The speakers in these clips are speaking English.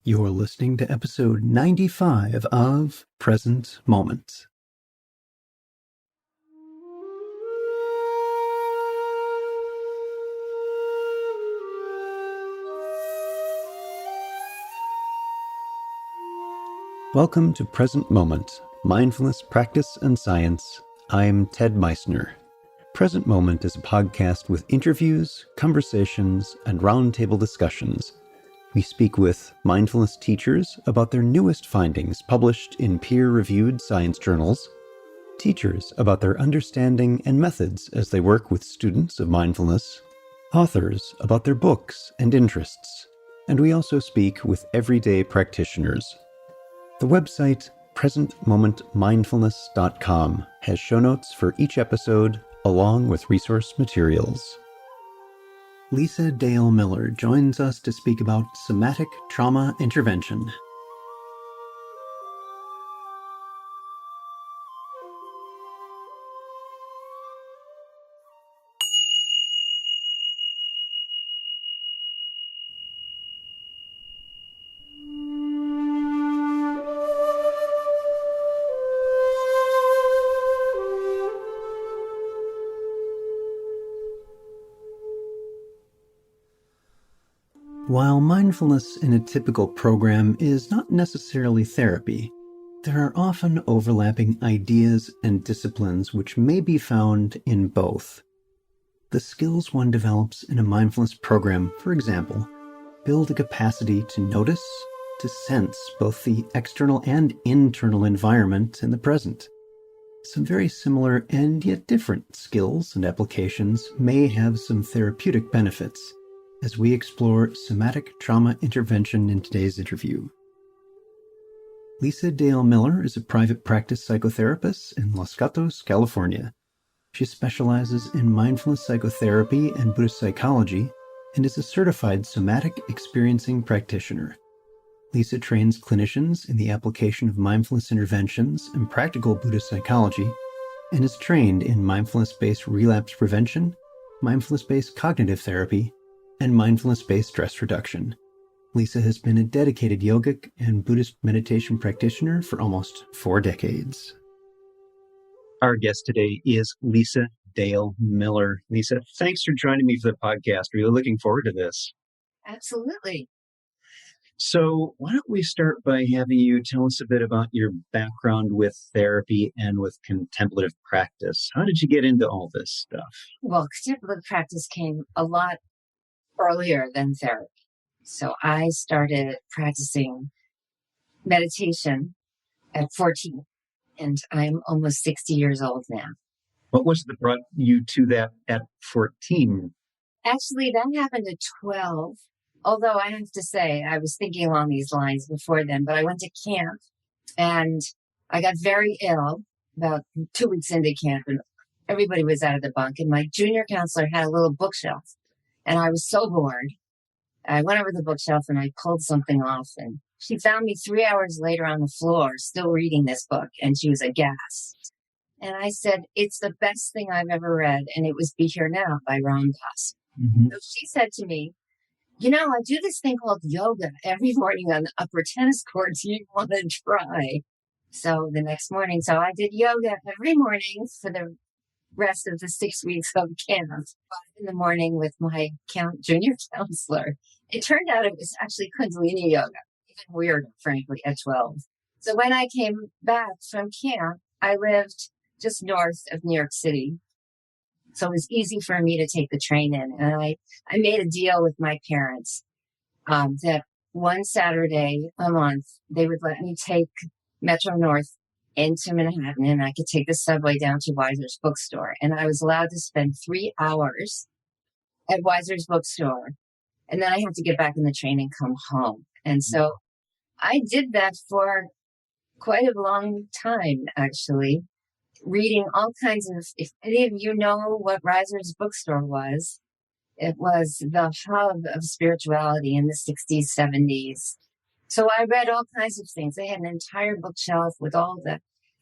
You're listening to episode 95 of Present Moment. Welcome to Present Moment, Mindfulness, Practice, and Science. I'm Ted Meissner. Present Moment is a podcast with interviews, conversations, and roundtable discussions. We speak with mindfulness teachers about their newest findings published in peer-reviewed science journals, teachers about their understanding and methods as they work with students of mindfulness, authors about their books and interests, and we also speak with everyday practitioners. The website presentmomentmindfulness.com has show notes for each episode along with resource materials. Lisa Dale Miller joins us to speak about somatic trauma intervention. While mindfulness in a typical program is not necessarily therapy, there are often overlapping ideas and disciplines which may be found in both. The skills one develops in a mindfulness program, for example, build a capacity to notice, to sense both the external and internal environment in the present. Some very similar and yet different skills and applications may have some therapeutic benefits, as we explore somatic trauma intervention in today's interview. Lisa Dale Miller is a private practice psychotherapist in Los Gatos, California. She specializes in mindfulness psychotherapy and Buddhist psychology and is a certified somatic experiencing practitioner. Lisa trains clinicians in the application of mindfulness interventions and practical Buddhist psychology and is trained in mindfulness-based relapse prevention, mindfulness-based cognitive therapy, and mindfulness-based stress reduction. Lisa has been a dedicated yogic and Buddhist meditation practitioner for almost 4 decades. Our guest today is Lisa Dale Miller. Lisa, thanks for joining me for the podcast. Really looking forward to this. Absolutely. So why don't we start by having you tell us a bit about your background with therapy and with contemplative practice. How did you get into all this stuff? Well, contemplative practice came a lot earlier than therapy. So I started practicing meditation at 14, and I'm almost 60 years old now. What was it that brought you to that at 14? Actually, that happened at 12, although I have to say I was thinking along these lines before then, but I went to camp and I got very ill about 2 weeks into camp, and everybody was out of the bunk, and my junior counselor had a little bookshelf. And I was so bored. I went over the bookshelf and I pulled something off, and she found me 3 hours later on the floor, still reading this book, and she was aghast. And I said, "It's the best thing I've ever read," and it was Be Here Now by Ram Dass. So she said to me, "You know, I do this thing called yoga every morning on the upper tennis court. Do you want to try?" So the next morning, I did yoga every morning for the rest of the 6 weeks of camp, 5 in the morning with my junior counselor. It turned out it was actually Kundalini yoga, even weirder, frankly, at 12. So when I came back from camp, I lived just north of New York City. So it was easy for me to take the train in. And I made a deal with my parents that one Saturday a month, they would let me take Metro North into Manhattan, and I could take the subway down to Weiser's bookstore. And I was allowed to spend 3 hours at Weiser's bookstore. And then I had to get back in the train and come home. And so I did that for quite a long time, actually, reading all kinds of, if any of you know what Weiser's bookstore was, it was the hub of spirituality in the 60s, 70s. So I read all kinds of things. They had an entire bookshelf with all the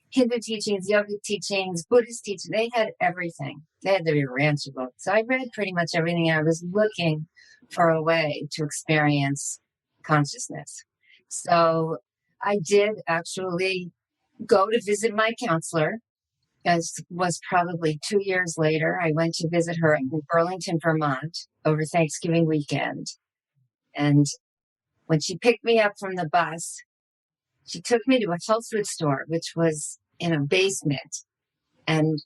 Hindu teachings, yogic teachings, Buddhist teachings. They had everything. They had the Rancher book. So I read pretty much everything. I was looking for a way to experience consciousness. So I did actually go to visit my counselor. As was probably 2 years later, I went to visit her in Burlington, Vermont over Thanksgiving weekend. And when she picked me up from the bus, she took me to a health food store, which was in a basement. And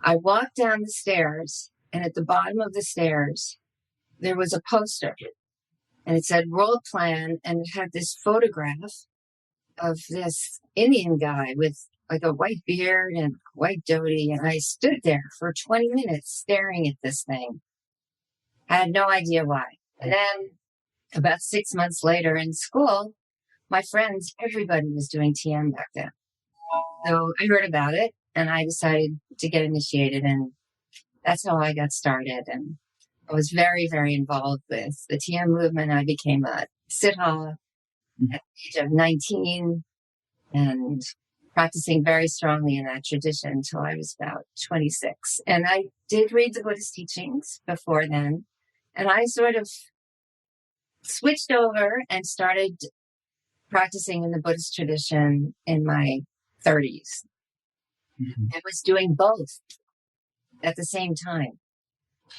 I walked down the stairs, and at the bottom of the stairs, there was a poster, and it said roll plan, and it had this photograph of this Indian guy with like a white beard and white dhoti. And I stood there for 20 minutes staring at this thing. I had no idea why. And then about 6 months later in school, my friends, everybody was doing TM back then. So I heard about it and I decided to get initiated. And that's how I got started. And I was very, very involved with the TM movement. I became a Siddha at the age of 19 and practicing very strongly in that tradition until I was about 26. And I did read the Buddhist teachings before then. And I sort of switched over and started practicing in the Buddhist tradition in my 30s. I was doing both at the same time.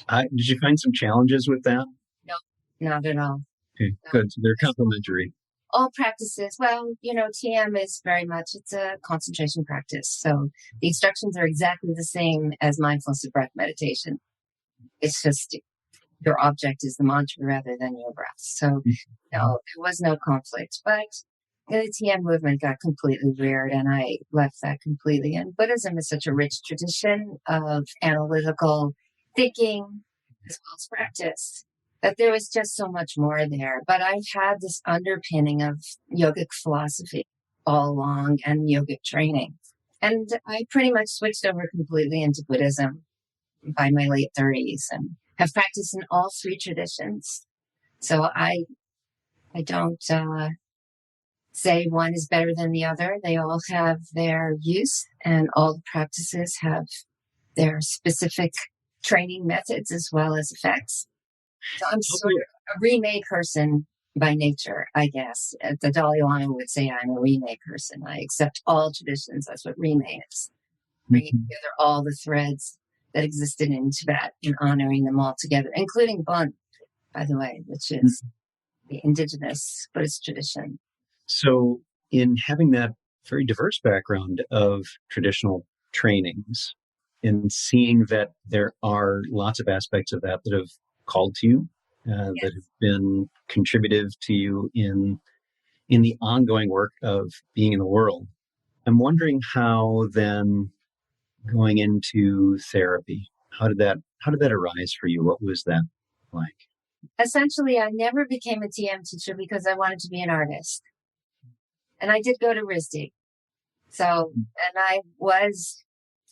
Did you find some challenges with that? No, not at all. Okay, No. good. So they're complementary. All practices, well, TM is very much, it's a concentration practice. So the instructions are exactly the same as mindfulness of breath meditation. It's just your object is the mantra rather than your breath. So no, there was no conflict. But the TM movement got completely weird and I left that completely. And Buddhism is such a rich tradition of analytical thinking as well as practice that there was just so much more there. But I had this underpinning of yogic philosophy all along and yogic training. And I pretty much switched over completely into Buddhism by my late 30s and have practiced in all three traditions. So I don't say one is better than the other. They all have their use and all the practices have their specific training methods as well as effects. So I'm sort of a remake person by nature, I guess. The Dalai Lama would say I'm a remake person. I accept all traditions. That's what remake is. Bringing together all the threads that existed in Tibet and honoring them all together, including Bon, by the way, which is the indigenous Buddhist tradition. So in having that very diverse background of traditional trainings and seeing that there are lots of aspects of that that have called to you, that have been contributive to you in the ongoing work of being in the world. I'm wondering how then going into therapy, how did that arise for you? What was that like? Essentially, I never became a TM teacher because I wanted to be an artist. And I did go to RISD. So, and I was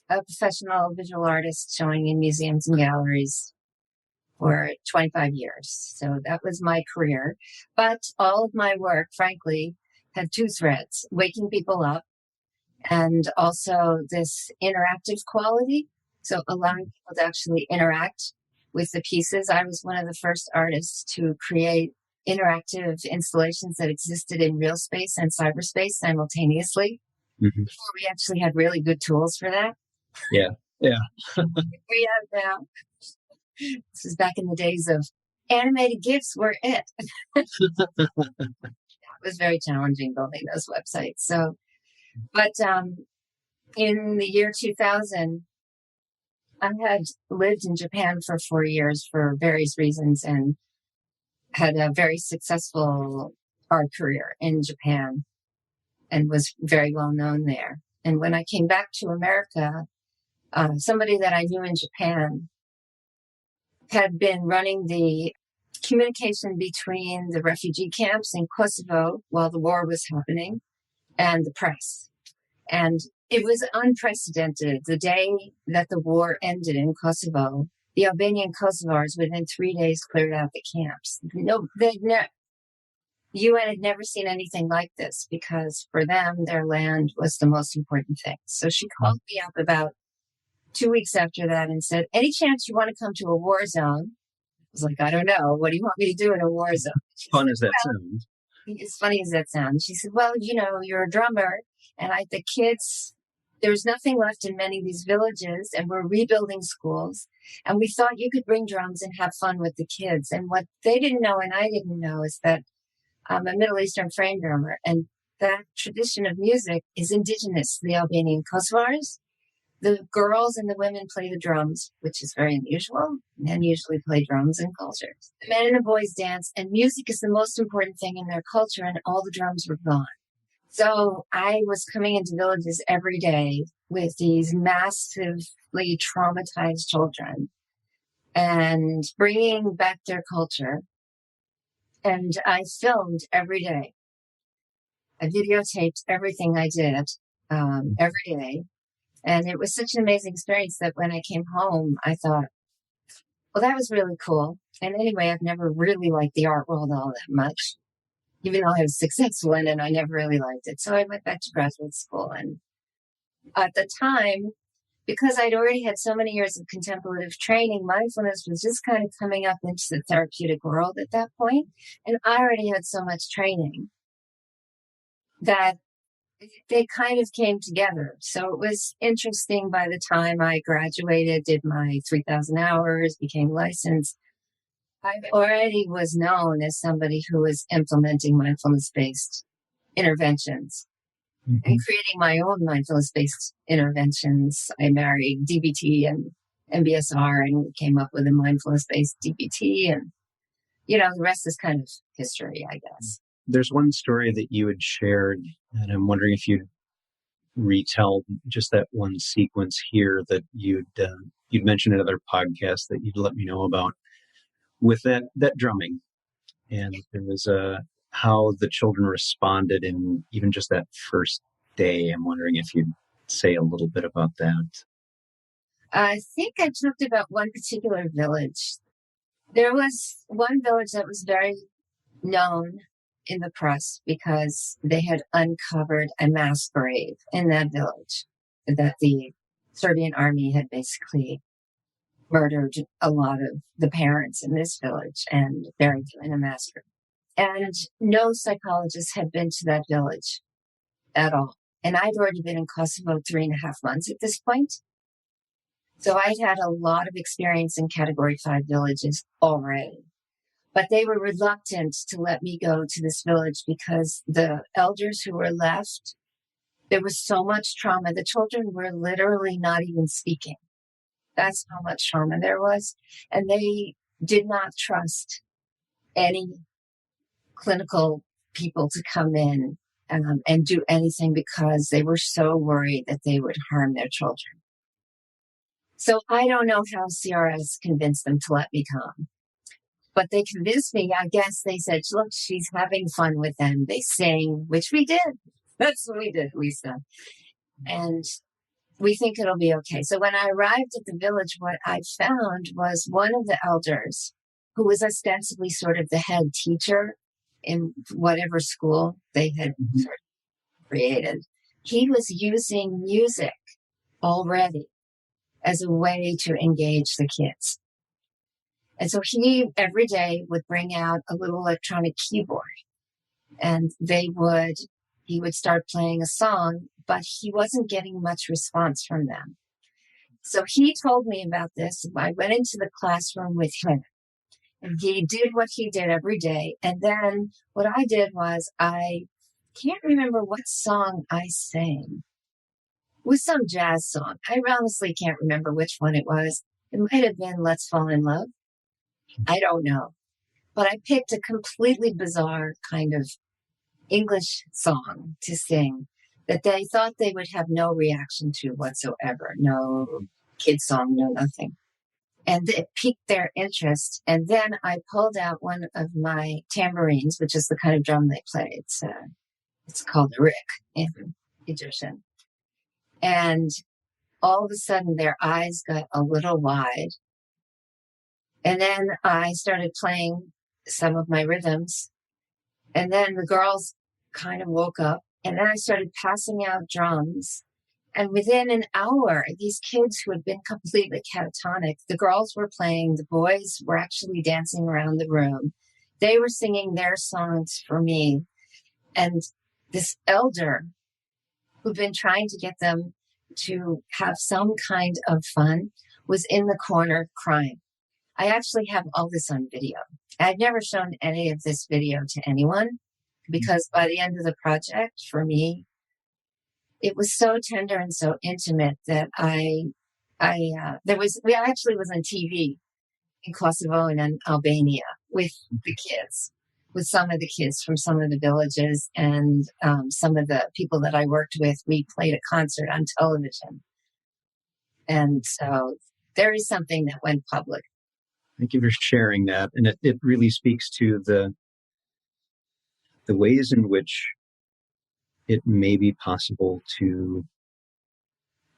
a professional visual artist showing in museums and galleries for 25 years. So that was my career. But all of my work, frankly, had two threads: waking people up and also this interactive quality. So allowing people to actually interact with the pieces. I was one of the first artists to create interactive installations that existed in real space and cyberspace simultaneously. Before we actually had really good tools for that. Yeah. We have now. This is back in the days of animated GIFs were it. It was very challenging building those websites. So, but in the year 2000, I had lived in Japan for 4 years for various reasons and had a very successful art career in Japan and was very well known there. And when I came back to America, somebody that I knew in Japan had been running the communication between the refugee camps in Kosovo while the war was happening and the press. And it was unprecedented. The day that the war ended in Kosovo, the Albanian Kosovars within 3 days cleared out the camps. UN had never seen anything like this because for them, their land was the most important thing. So she called me up about 2 weeks after that and said, "Any chance you want to come to a war zone?" I was like, "I don't know. What do you want me to do in a war zone?" Fun as that sounds. as funny as that sounds, she said, well, you're a drummer. And the kids, there's nothing left in many of these villages, and we're rebuilding schools. And we thought you could bring drums and have fun with the kids. And what they didn't know, and I didn't know, is that I'm a Middle Eastern frame drummer. And that tradition of music is indigenous to the Albanian Kosovars. The girls and the women play the drums, which is very unusual. Men usually play drums in cultures. The men and the boys dance, and music is the most important thing in their culture, and all the drums were gone. So I was coming into villages every day with these massively traumatized children and bringing back their culture. And I filmed every day. I videotaped everything I did every day. And it was such an amazing experience that when I came home, I thought, well, that was really cool. And anyway, I've never really liked the art world all that much. Even though I was successful in it, I never really liked it. So I went back to graduate school. And at the time, because I'd already had so many years of contemplative training, mindfulness was just kind of coming up into the therapeutic world at that point. And I already had so much training that they kind of came together. So it was interesting. By the time I graduated, did my 3,000 hours, became licensed, I already was known as somebody who was implementing mindfulness-based interventions and creating my own mindfulness-based interventions. I married DBT and MBSR and came up with a mindfulness-based DBT. And, the rest is kind of history, I guess. There's one story that you had shared, and I'm wondering if you'd retell just that one sequence here that you'd mentioned in another podcast that you'd let me know about with that drumming. And there was how the children responded in even just that first day. I'm wondering if you'd say a little bit about that. I think I talked about one particular village. There was one village that was very known in the press because they had uncovered a mass grave in that village that the Serbian army had basically murdered a lot of the parents in this village and buried them in a mass grave. And no psychologist had been to that village at all. And I'd already been in Kosovo 3.5 months at this point. So I'd had a lot of experience in Category 5 villages already. But they were reluctant to let me go to this village because the elders who were left, there was so much trauma. The children were literally not even speaking. That's how much trauma there was. And they did not trust any clinical people to come in and do anything because they were so worried that they would harm their children. So I don't know how CRS convinced them to let me come. But they convinced me. I guess they said, look, she's having fun with them. They sing, which we did. That's what we did, Lisa. And we think it'll be okay. So when I arrived at the village, what I found was one of the elders, who was ostensibly sort of the head teacher in whatever school they had sort of created. He was using music already as a way to engage the kids. And so he every day would bring out a little electronic keyboard and he would start playing a song, but he wasn't getting much response from them. So he told me about this. I went into the classroom with him and he did what he did every day. And then what I did was I can't remember what song I sang. It was some jazz song. I honestly can't remember which one it was. It might have been Let's Fall in Love. I don't know. But I picked a completely bizarre kind of English song to sing that they thought they would have no reaction to whatsoever. No kid song, no nothing. And it piqued their interest. And then I pulled out one of my tambourines, which is the kind of drum they play. It's called a rick in Egyptian. And all of a sudden their eyes got a little wide. And then I started playing some of my rhythms. And then the girls kind of woke up. And then I started passing out drums. And within an hour, these kids who had been completely catatonic, the girls were playing, the boys were actually dancing around the room. They were singing their songs for me. And this elder who'd been trying to get them to have some kind of fun was in the corner crying. I actually have all this on video. I've never shown any of this video to anyone because by the end of the project, for me, it was so tender and so intimate that we actually was on TV in Kosovo and in Albania with the kids, with some of the kids from some of the villages and some of the people that I worked with. We played a concert on television. And so there is something that went public. Thank you for sharing that. And it really speaks to the ways in which it may be possible to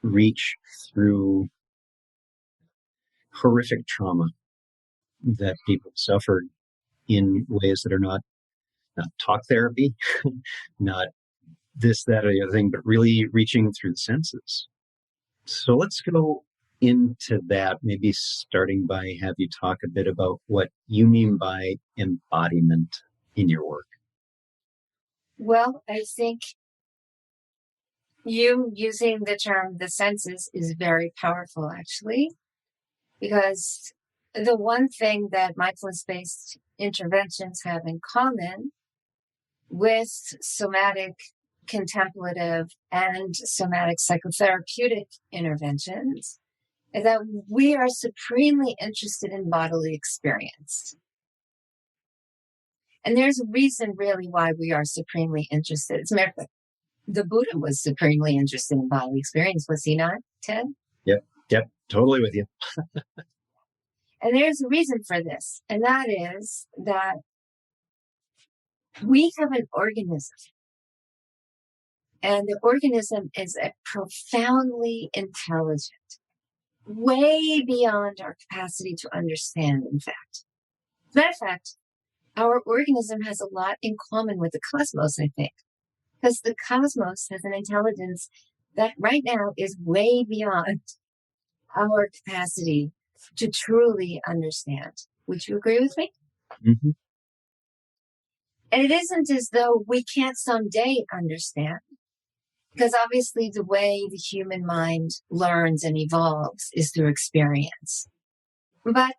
reach through horrific trauma that people suffered in ways that are not talk therapy, not this, that, or the other thing, but really reaching through the senses. So let's go into that, maybe starting by have you talk a bit about what you mean by embodiment in your work. Well, I think you using the term the senses is very powerful, actually, because the one thing that mindfulness-based interventions have in common with somatic, contemplative, and somatic psychotherapeutic interventions is that we are supremely interested in bodily experience. And there's a reason really why we are supremely interested. As a matter of fact, the Buddha was supremely interested in bodily experience, was he not, Ted? Yep, totally with you. And there's a reason for this, and that is that we have an organism, and the organism is a profoundly intelligent, way beyond our capacity to understand, in fact. As a matter of fact, our organism has a lot in common with the cosmos, I think, because the cosmos has an intelligence that right now is way beyond our capacity to truly understand. Would you agree with me? Mm-hmm. And it isn't as though we can't someday understand, because obviously the way the human mind learns and evolves is through experience. But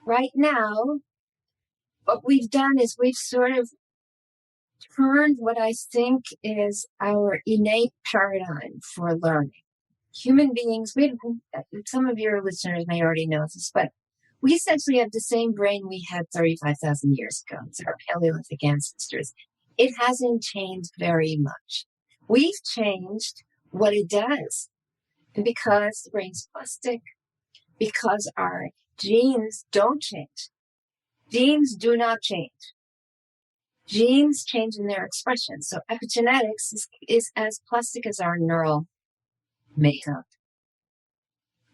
right now, what we've done is we've sort of turned what I think is our innate paradigm for learning. Human beings, some of your listeners may already know this, but we essentially have the same brain we had 35,000 years ago. It's our Paleolithic ancestors. It hasn't changed very much. We've changed what it does. And because the brain's plastic, because our genes don't change. Genes do not change. Genes change in their expression. So epigenetics is as plastic as our neural makeup.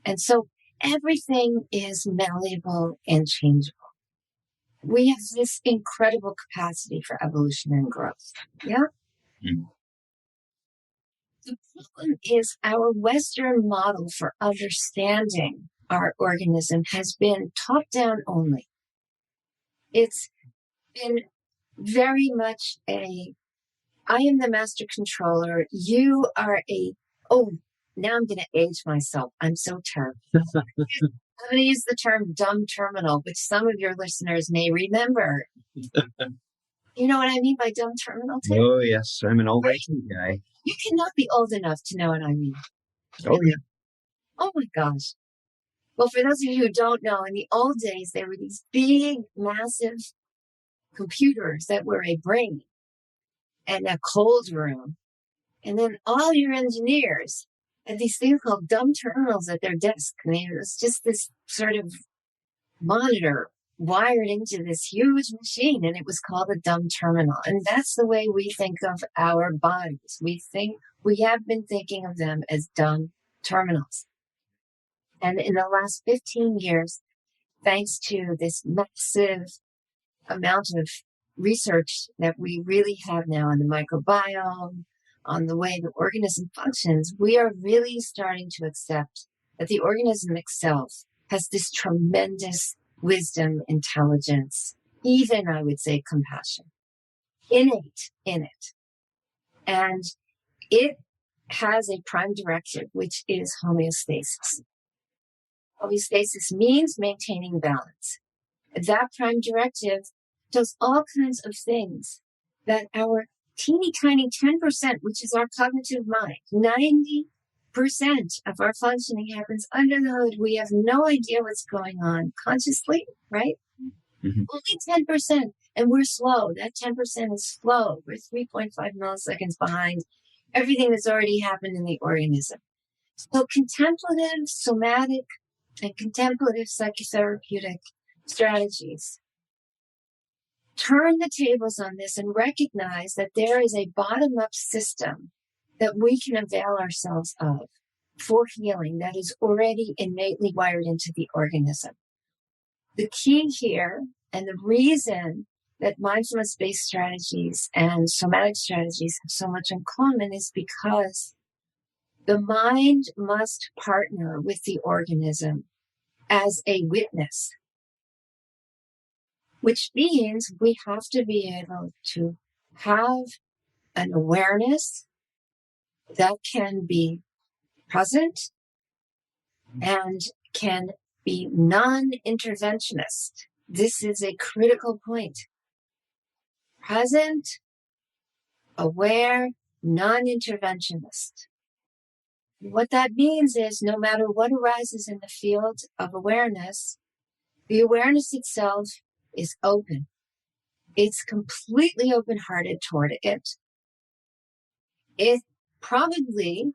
And so everything is malleable and changeable. We have this incredible capacity for evolution and growth. Yeah. Mm-hmm. The problem is our Western model for understanding our organism has been top down only. It's been very much I am the master controller. You are now I'm going to age myself. I'm so terrible. I'm going to use the term dumb terminal, which some of your listeners may remember. You know what I mean by dumb terminal, Tim? Oh, yes. I'm an old IT guy. You cannot be old enough to know what I mean. Oh, yeah. Oh, my gosh. Well, for those of you who don't know, in the old days, there were these big, massive computers that were a brain and a cold room. And then all your engineers had these things called dumb terminals at their desk. And it was just this sort of monitor wired into this huge machine, and it was called a dumb terminal. And that's the way we think of our bodies. We have been thinking of them as dumb terminals. And in the last 15 years, thanks to this massive amount of research that we really have now on the microbiome, on the way the organism functions, we are really starting to accept that the organism itself has this tremendous wisdom, intelligence, even I would say compassion. innate in it. And it has a prime directive, which is homeostasis. Homeostasis means maintaining balance. That prime directive does all kinds of things that our teeny tiny 10%, which is our cognitive mind, 90% of our functioning happens under the hood. We have no idea what's going on consciously, right? Mm-hmm. Only 10%. And we're slow. That 10% is slow. We're 3.5 milliseconds behind everything that's already happened in the organism. So contemplative, somatic, and contemplative psychotherapeutic strategies turn the tables on this and recognize that there is a bottom-up system that we can avail ourselves of for healing that is already innately wired into the organism. The key here, and the reason that mindfulness-based strategies and somatic strategies have so much in common, is because the mind must partner with the organism as a witness, which means we have to be able to have an awareness that can be present and can be non-interventionist. This is a critical point. Present, aware, non-interventionist. What that means is no matter what arises in the field of awareness, the awareness itself is open. It's completely open-hearted toward it. It probably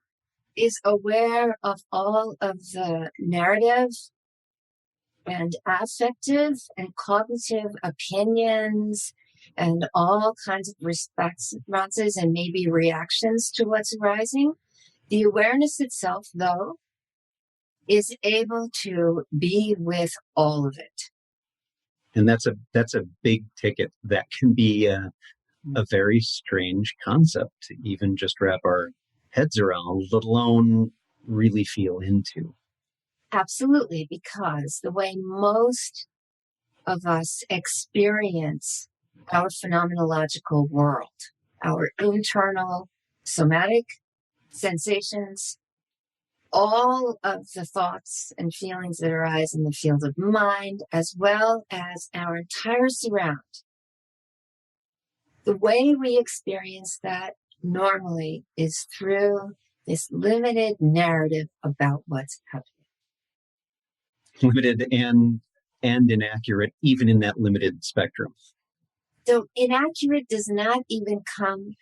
is aware of all of the narrative and affective and cognitive opinions and all kinds of responses and maybe reactions to what's arising. The awareness itself, though, is able to be with all of it. And that's a big ticket that can be a very strange concept to even just wrap our heads around, let alone really feel into. Absolutely, because the way most of us experience our phenomenological world, our internal somatic sensations, all of the thoughts and feelings that arise in the field of mind, as well as our entire surround. The way we experience that normally is through this limited narrative about what's happening. Limited and inaccurate, even in that limited spectrum. So inaccurate does not even come.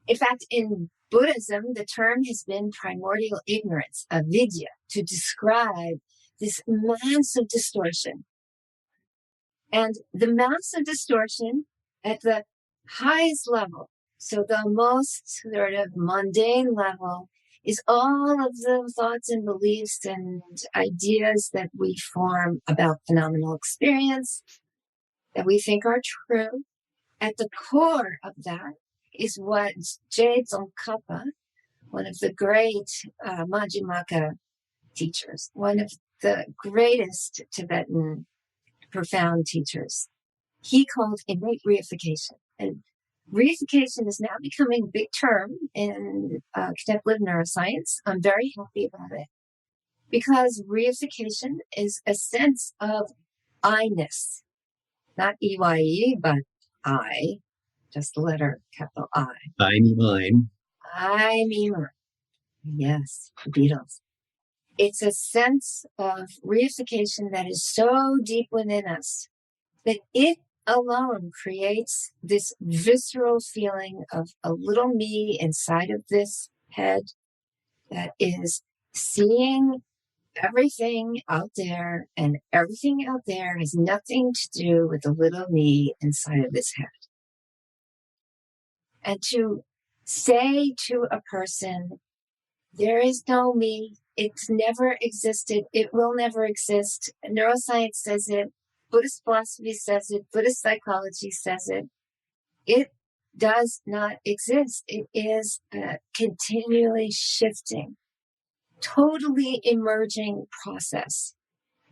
In fact, in Buddhism, the term has been primordial ignorance, avidya, to describe this massive distortion. And the massive distortion at the highest level, so the most sort of mundane level, is all of the thoughts and beliefs and ideas that we form about phenomenal experience that we think are true. At the core of that is what Je Tsongkhapa, one of the great Majjhimaka teachers, one of the greatest Tibetan profound teachers, he called innate reification. And reification is now becoming a big term in contemplative neuroscience. I'm very happy about it because reification is a sense of I-ness, not EYE, but I, just the letter capital I. I me mine. I me mine. Yes, the Beatles. It's a sense of reification that is so deep within us that it alone creates this visceral feeling of a little me inside of this head that is seeing everything out there, and everything out there has nothing to do with the little me inside of this head. And to say to a person, there is no me, it's never existed, it will never exist. Neuroscience says it, Buddhist philosophy says it, Buddhist psychology says it. It does not exist. It is a continually shifting, totally emerging process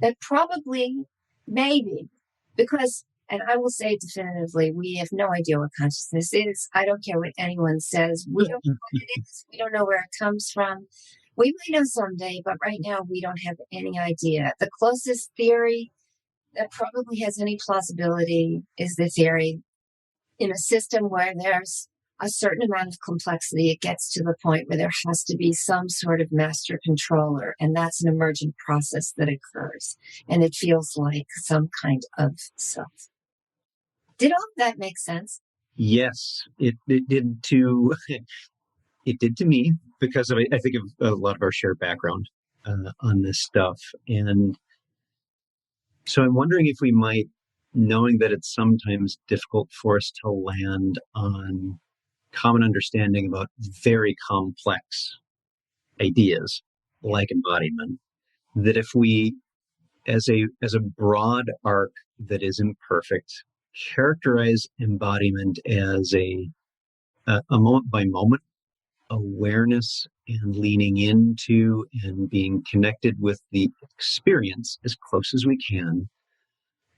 that probably, maybe, because And I will say definitively, we have no idea what consciousness is. I don't care what anyone says. We don't know what it is. We don't know where it comes from. We might know someday, but right now we don't have any idea. The closest theory that probably has any plausibility is the theory in a system where there's a certain amount of complexity, it gets to the point where there has to be some sort of master controller, and that's an emergent process that occurs, and it feels like some kind of self. Did all of that make sense? Yes, it did to it did to me because I think of a lot of our shared background on this stuff, and so I'm wondering if we might, knowing that it's sometimes difficult for us to land on common understanding about very complex ideas like embodiment, that if we, as a broad arc that is imperfect, characterize embodiment as a moment by moment awareness and leaning into and being connected with the experience as close as we can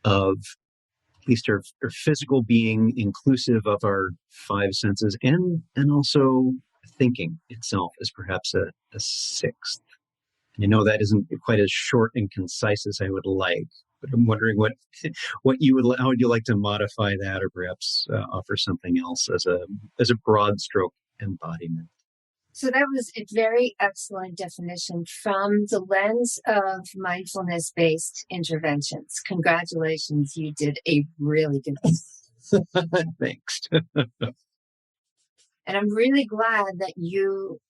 of at least our physical being, inclusive of our five senses, and also thinking itself as perhaps a sixth. And I know that isn't quite as short and concise as I would like, but I'm wondering what you would, how would you like to modify that, or perhaps offer something else as a broad stroke embodiment. So that was a very excellent definition from the lens of mindfulness based interventions. Congratulations, you did a really good job. Thanks. And I'm really glad that you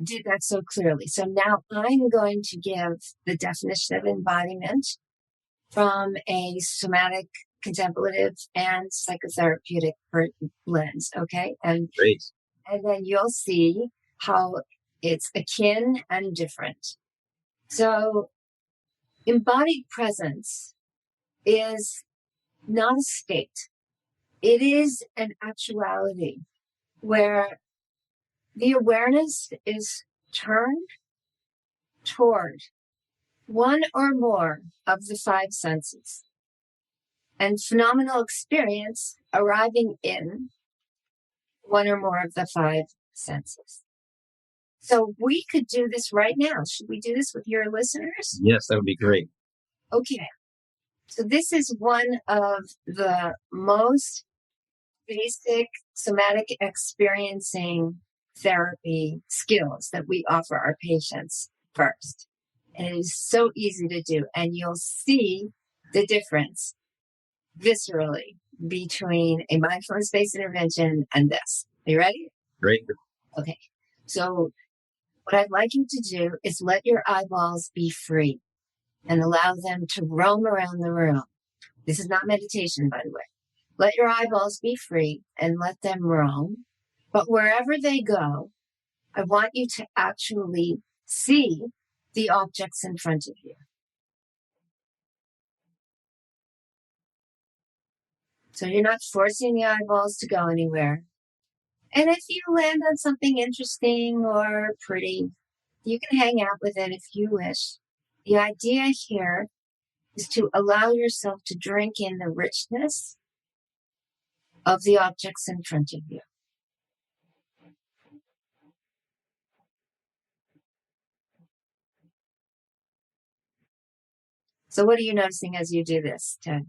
did that so clearly. So now I'm going to give the definition of embodiment from a somatic, contemplative, and psychotherapeutic lens. Okay. Great. And then you'll see how it's akin and different. So embodied presence is not a state. It is an actuality where the awareness is turned toward one or more of the five senses and phenomenal experience arriving in one or more of the five senses. So we could do this right now. Should we do this with your listeners? Yes, that would be great. Okay. So this is one of the most basic somatic experiencing therapy skills that we offer our patients first. And it is so easy to do. And you'll see the difference viscerally between a mindfulness-based intervention and this. Are you ready? Great. Okay. So what I'd like you to do is let your eyeballs be free and allow them to roam around the room. This is not meditation, by the way. Let your eyeballs be free and let them roam. But wherever they go, I want you to actually see the objects in front of you. So you're not forcing the eyeballs to go anywhere. And if you land on something interesting or pretty, you can hang out with it if you wish. The idea here is to allow yourself to drink in the richness of the objects in front of you. So what are you noticing as you do this, Ted?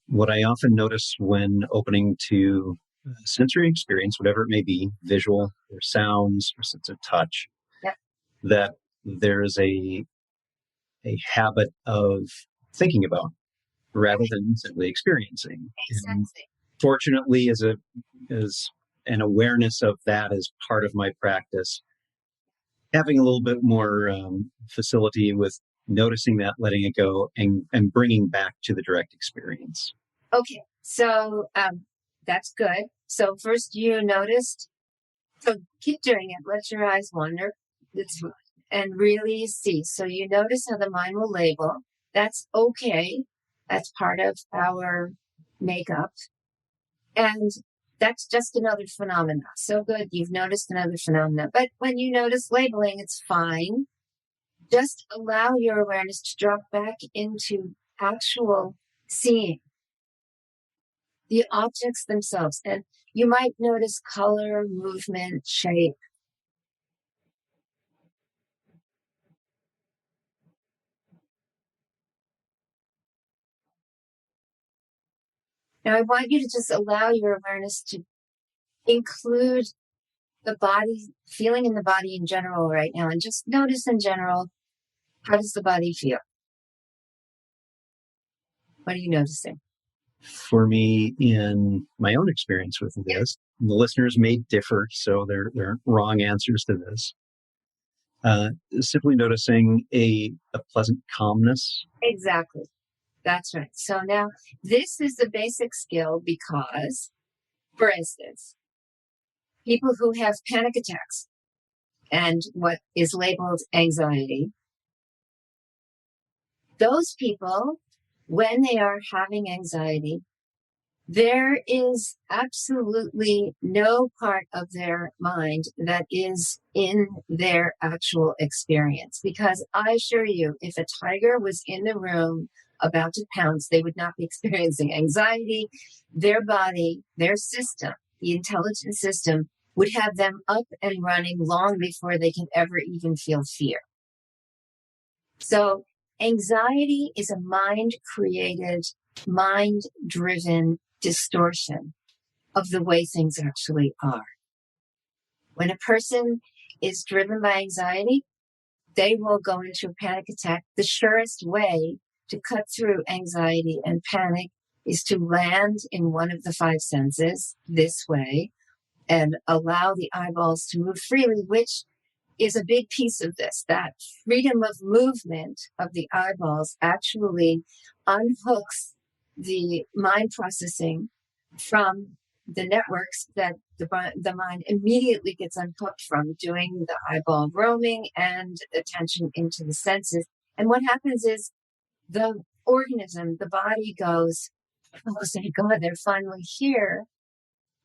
What I often notice when opening to sensory experience, whatever it may be, visual or sounds or sense of touch, Yep. that there's a habit of thinking about rather than simply experiencing. Exactly. And fortunately, as an awareness of that as part of my practice, having a little bit more facility with noticing that, letting it go, and bringing back to the direct experience. Okay, so that's good. So first you noticed, so keep doing it. Let your eyes wander. That's fine. And really see. So you notice how the mind will label. That's okay. That's part of our makeup. And that's just another phenomena. So good. You've noticed another phenomena. But when you notice labeling, it's fine. Just allow your awareness to drop back into actual seeing. the objects themselves. And you might notice color, movement, shape. Now, I want you to just allow your awareness to include the body, feeling in the body in general right now, and just notice in general, how does the body feel? What are you noticing? For me, in my own experience with this, the listeners may differ, so there aren't wrong answers to this. Simply noticing a pleasant calmness. Exactly. That's right. So now this is the basic skill because, for instance, people who have panic attacks and what is labeled anxiety, those people, when they are having anxiety, there is absolutely no part of their mind that is in their actual experience. Because I assure you, if a tiger was in the room about to pounce, they would not be experiencing anxiety. Their body, their system, the intelligent system, would have them up and running long before they can ever even feel fear. So anxiety is a mind-created, mind-driven distortion of the way things actually are. When a person is driven by anxiety, they will go into a panic attack. The surest way to cut through anxiety and panic is to land in one of the five senses this way and allow the eyeballs to move freely, which is a big piece of this. That freedom of movement of the eyeballs actually unhooks the mind processing from the networks that the mind immediately gets unhooked from, doing the eyeball roaming and attention into the senses. And what happens is the organism, the body goes, oh, thank God, they're finally here.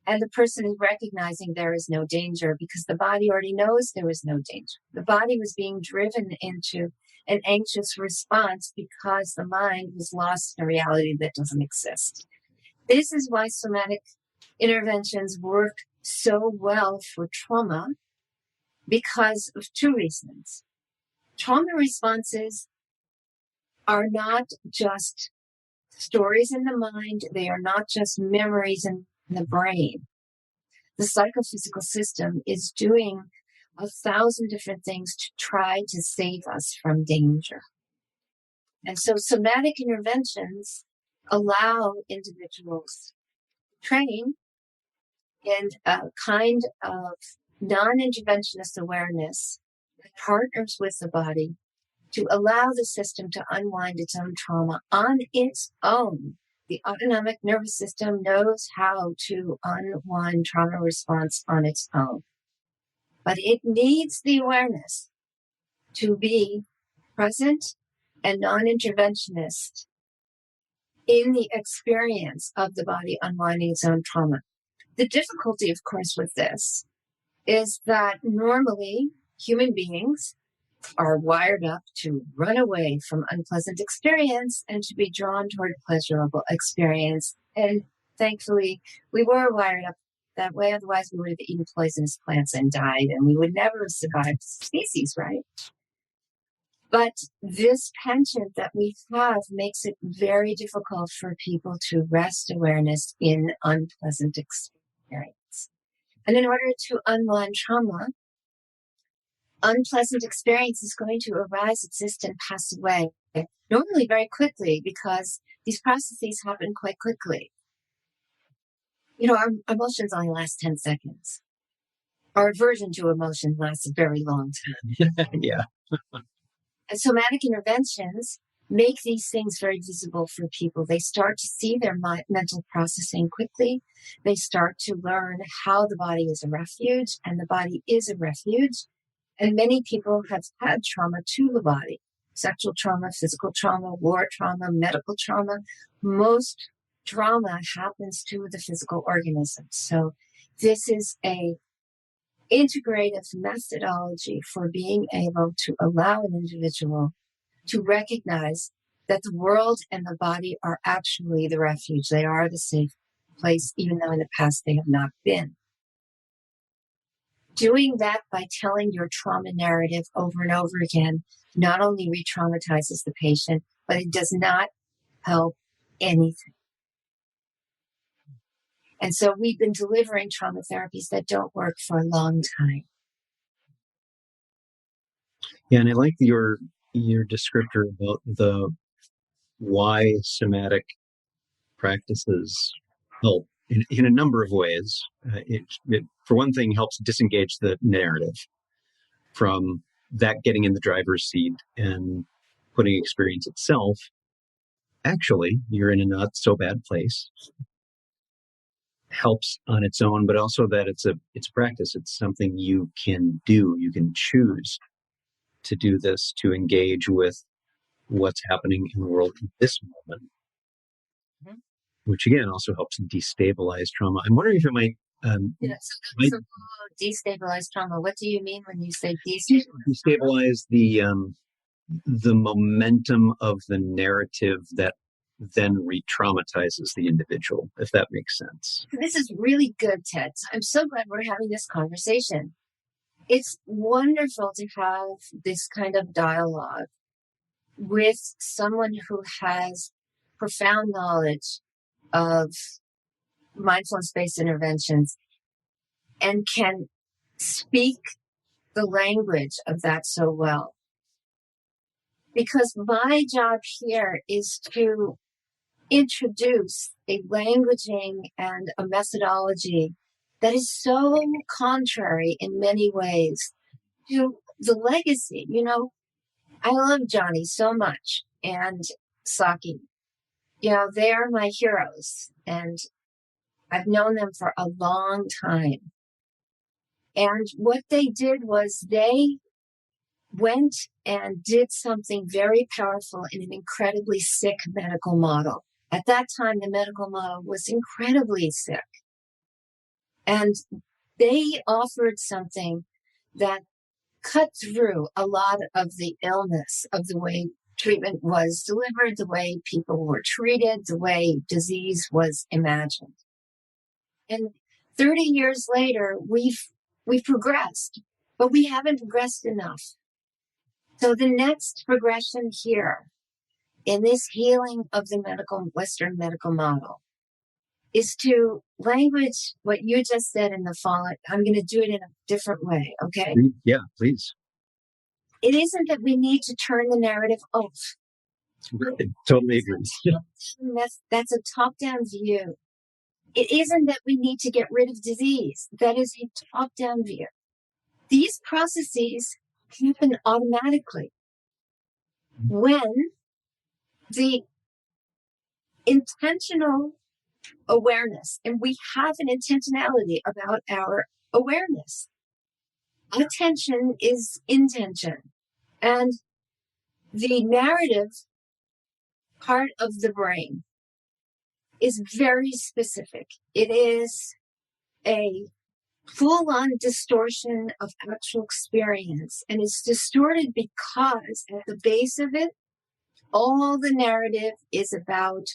And the person is recognizing there is no danger because the body already knows there is no danger. The body was being driven into an anxious response because the mind was lost in a reality that doesn't exist. This is why somatic interventions work so well for trauma, because of two reasons. Trauma responses are not just stories in the mind, they are not just memories in the brain. The psychophysical system is doing 1,000 different things to try to save us from danger. And so somatic interventions allow individuals to train in a kind of non-interventionist awareness that partners with the body to allow the system to unwind its own trauma on its own. The autonomic nervous system knows how to unwind trauma response on its own. But it needs the awareness to be present and non-interventionist in the experience of the body unwinding its own trauma. The difficulty, of course, with this is that normally human beings are wired up to run away from unpleasant experience and to be drawn toward pleasurable experience. And thankfully, we were wired up that way. Otherwise, we would have eaten poisonous plants and died, and we would never have survived species, right? But this penchant that we have makes it very difficult for people to rest awareness in unpleasant experience. And in order to unwind trauma, unpleasant experience is going to arise, exist, and pass away, normally very quickly, because these processes happen quite quickly. You know, our emotions only last 10 seconds. Our aversion to emotion lasts a very long time. Yeah. And somatic interventions make these things very visible for people. They start to see their mental processing quickly. They start to learn how the body is a refuge, and the body is a refuge. And many people have had trauma to the body: sexual trauma, physical trauma, war trauma, medical trauma. Most trauma happens to the physical organism. So this is a integrative methodology for being able to allow an individual to recognize that the world and the body are actually the refuge. They are the safe place, even though in the past they have not been. Doing that by telling your trauma narrative over and over again not only re-traumatizes the patient, but it does not help anything. And so we've been delivering trauma therapies that don't work for a long time. Yeah, and I like your descriptor about the why somatic practices help in a number of ways. It, for one thing, helps disengage the narrative from that getting in the driver's seat and putting experience itself. Actually, you're in a not so bad place. Helps on its own, but also that it's practice. It's something you can do. You can choose to do this, to engage with what's happening in the world in this moment, mm-hmm. Which again also helps destabilize trauma. I'm wondering if it might. So destabilize trauma. What do you mean when you say destabilize? Destabilize the momentum of the narrative that then re-traumatizes the individual, if that makes sense. This is really good, Ted. I'm so glad we're having this conversation. It's wonderful to have this kind of dialogue with someone who has profound knowledge of mindfulness-based interventions and can speak the language of that so well. Because my job here is to introduce a languaging and a methodology that is so contrary in many ways to the legacy. You know, I love Johnny so much and Saki. You know, they are my heroes and I've known them for a long time. And what they did was they went and did something very powerful in an incredibly sick medical model. At that time, the medical model was incredibly sick. And they offered something that cut through a lot of the illness of the way treatment was delivered, the way people were treated, the way disease was imagined. And 30 years later, we've progressed, but we haven't progressed enough. So the next progression here in this healing of the Western medical model is to language what you just said in the fall. I'm going to do it in a different way, okay? Yeah, please. It isn't that we need to turn the narrative off. Right. Totally agree. That's a top-down view. It isn't that we need to get rid of disease. That is a top-down view. These processes happen automatically when the intentional awareness, and we have an intentionality about our awareness. Attention is intention. And the narrative part of the brain is very specific. It is a full-on distortion of actual experience. And it's distorted because at the base of it, all the narrative is about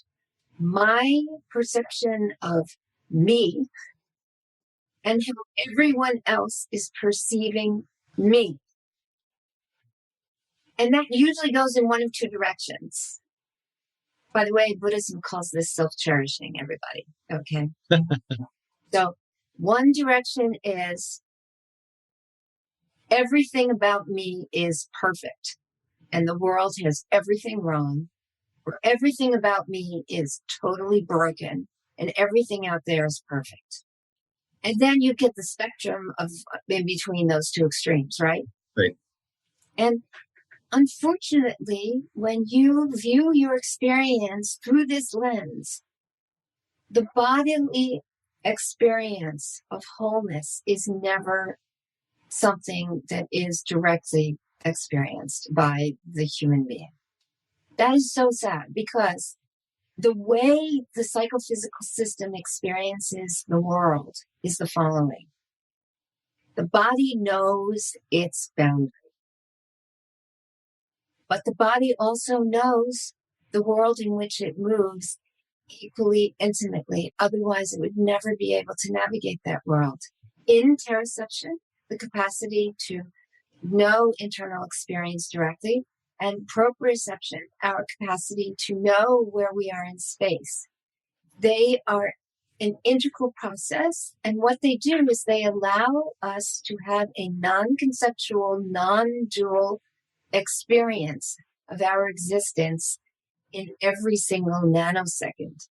my perception of me and how everyone else is perceiving me. And that usually goes in one of two directions. By the way, Buddhism calls this self-cherishing, everybody. Okay. So one direction is everything about me is perfect and the world has everything wrong, or everything about me is totally broken and everything out there is perfect. And then you get the spectrum of in between those two extremes, right? Right. And unfortunately, when you view your experience through this lens, the bodily experience of wholeness is never something that is directly experienced by the human being. That is so sad because the way the psychophysical system experiences the world is the following. The body knows its boundary. But the body also knows the world in which it moves equally intimately. Otherwise, it would never be able to navigate that world. Interoception, the capacity to know internal experience directly, and proprioception, our capacity to know where we are in space. They are an integral process. And what they do is they allow us to have a non-conceptual, non-dual experience of our existence in every single nanosecond.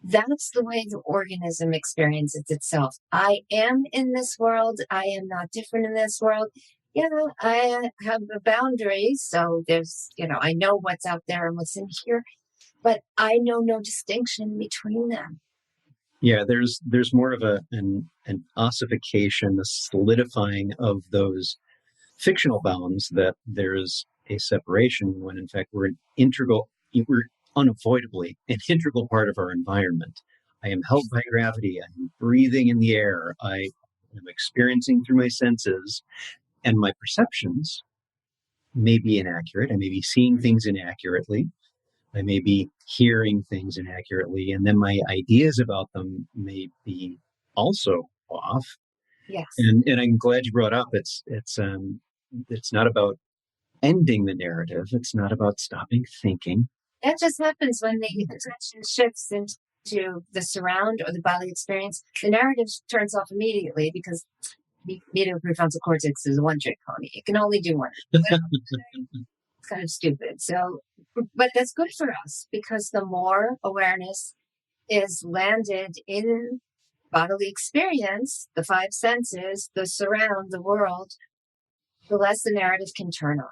That's the way the organism experiences itself. I am in this world. I am not different in this world. Yeah, I have a boundary. So there's, I know what's out there and what's in here, but I know no distinction between them. Yeah, there's more of an ossification, a solidifying of those fictional bounds that there's a separation when in fact we're unavoidably an integral part of our environment. I am held by gravity. I'm breathing in the air. I am experiencing through my senses, and my perceptions may be inaccurate. I may be seeing things inaccurately. I may be hearing things inaccurately, and then my ideas about them may be also off. Yes. And I'm glad you brought up it's not about ending the narrative. It's not about stopping thinking. That just happens when the attention shifts into the surround or the bodily experience. The narrative turns off immediately because medial prefrontal cortex is a one-trick pony. It can only do one. It's kind of stupid. So, but that's good for us because the more awareness is landed in bodily experience, the five senses, the surround, the world, the less the narrative can turn on.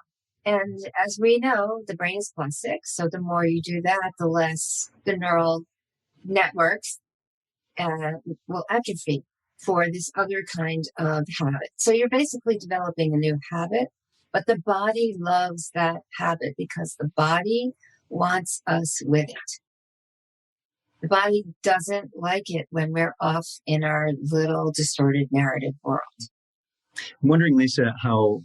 And as we know, the brain is plastic. So the more you do that, the less the neural networks will atrophy for this other kind of habit. So you're basically developing a new habit, but the body loves that habit because the body wants us with it. The body doesn't like it when we're off in our little distorted narrative world. I'm wondering, Lisa, how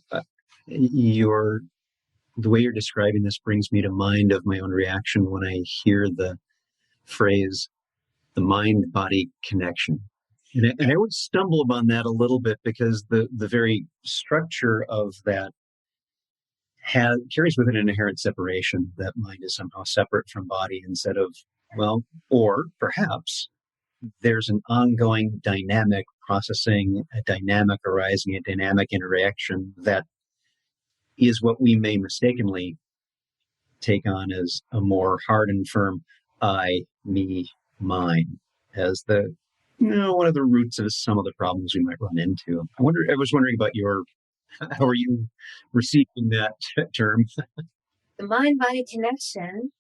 the way you're describing this brings me to mind of my own reaction when I hear the phrase the mind-body connection. And I always stumble upon that a little bit because the very structure of that carries with it an inherent separation, that mind is somehow separate from body instead of, well, or perhaps there's an ongoing dynamic processing, a dynamic arising, a dynamic interaction that is what we may mistakenly take on as a more hard and firm I, me, mine, as one of the roots of some of the problems we might run into. I was wondering about how are you receiving that term? The mind body connection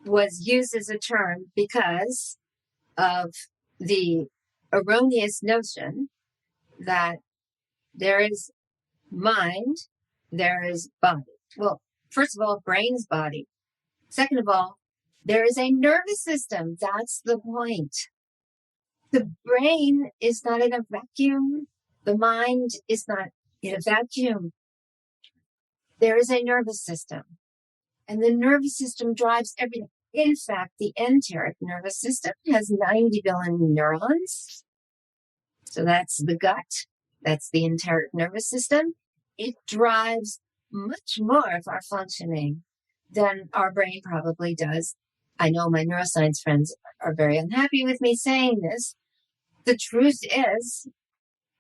was used as a term because of the erroneous notion that there is mind, there is body. Well, first of all, brain's body. Second of all, there is a nervous system. That's the point. The brain is not in a vacuum. The mind is not in a vacuum. There is a nervous system. And the nervous system drives everything. In fact, the enteric nervous system has 90 billion neurons. So that's the gut. That's the enteric nervous system. It drives much more of our functioning than our brain probably does. I know my neuroscience friends are very unhappy with me saying this. The truth is,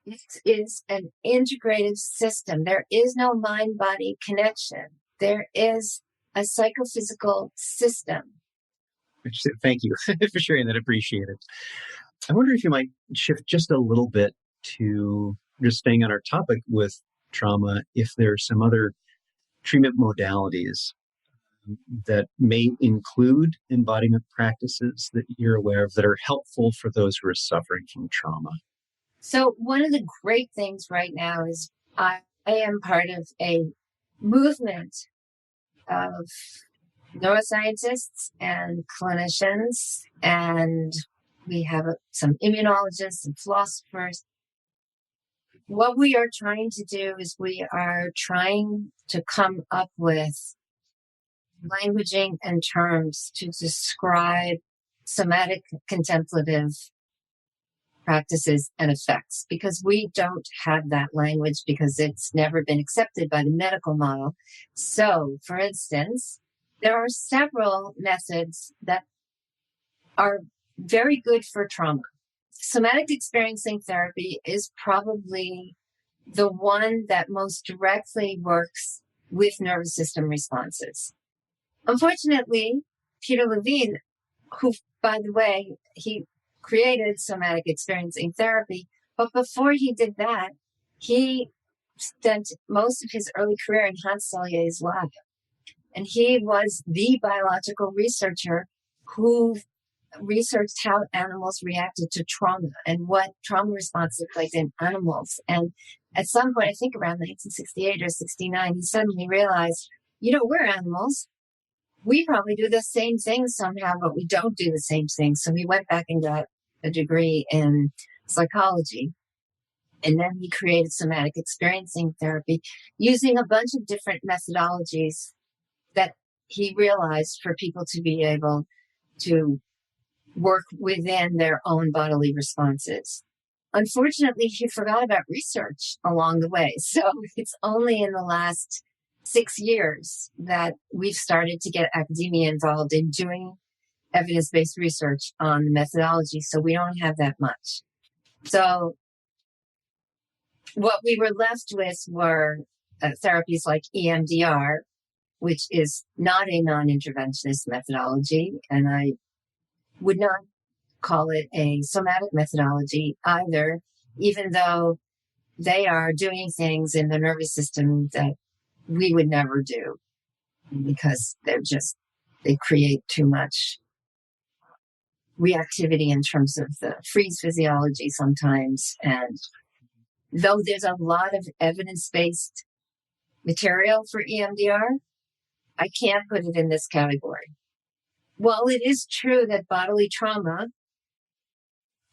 it is an integrative system. There is no mind-body connection. There is a psychophysical system. Thank you for sharing that. Appreciate it. I wonder if you might shift just a little bit to just staying on our topic with trauma, if there are some other treatment modalities that may include embodiment practices that you're aware of that are helpful for those who are suffering from trauma. So one of the great things right now is I am part of a movement of neuroscientists and clinicians, and we have some immunologists and philosophers. What we are trying to do is we are trying to come up with languaging and terms to describe somatic contemplative practices and effects, because we don't have that language because it's never been accepted by the medical model. So, for instance, there are several methods that are very good for trauma. Somatic experiencing therapy is probably the one that most directly works with nervous system responses. Unfortunately, Peter Levine, who, by the way, he created somatic experiencing therapy, but before he did that, he spent most of his early career in Hans Selye's lab. And he was the biological researcher who researched how animals reacted to trauma and what trauma response looked like in animals. And at some point, I think around 1968 or 69, he suddenly realized, we're animals. We probably do the same thing somehow, but we don't do the same thing. So he went back and got a degree in psychology. And then he created somatic experiencing therapy using a bunch of different methodologies that he realized for people to be able to work within their own bodily responses. Unfortunately, he forgot about research along the way. So it's only in the last 6 years that we've started to get academia involved in doing evidence-based research on the methodology. So we don't have that much. So what we were left with were therapies like EMDR, which is not a non-interventionist methodology. And I would not call it a somatic methodology either, even though they are doing things in the nervous system that we would never do because they create too much reactivity in terms of the freeze physiology sometimes. And though there's a lot of evidence-based material for EMDR, I can't put it in this category. While it is true that bodily trauma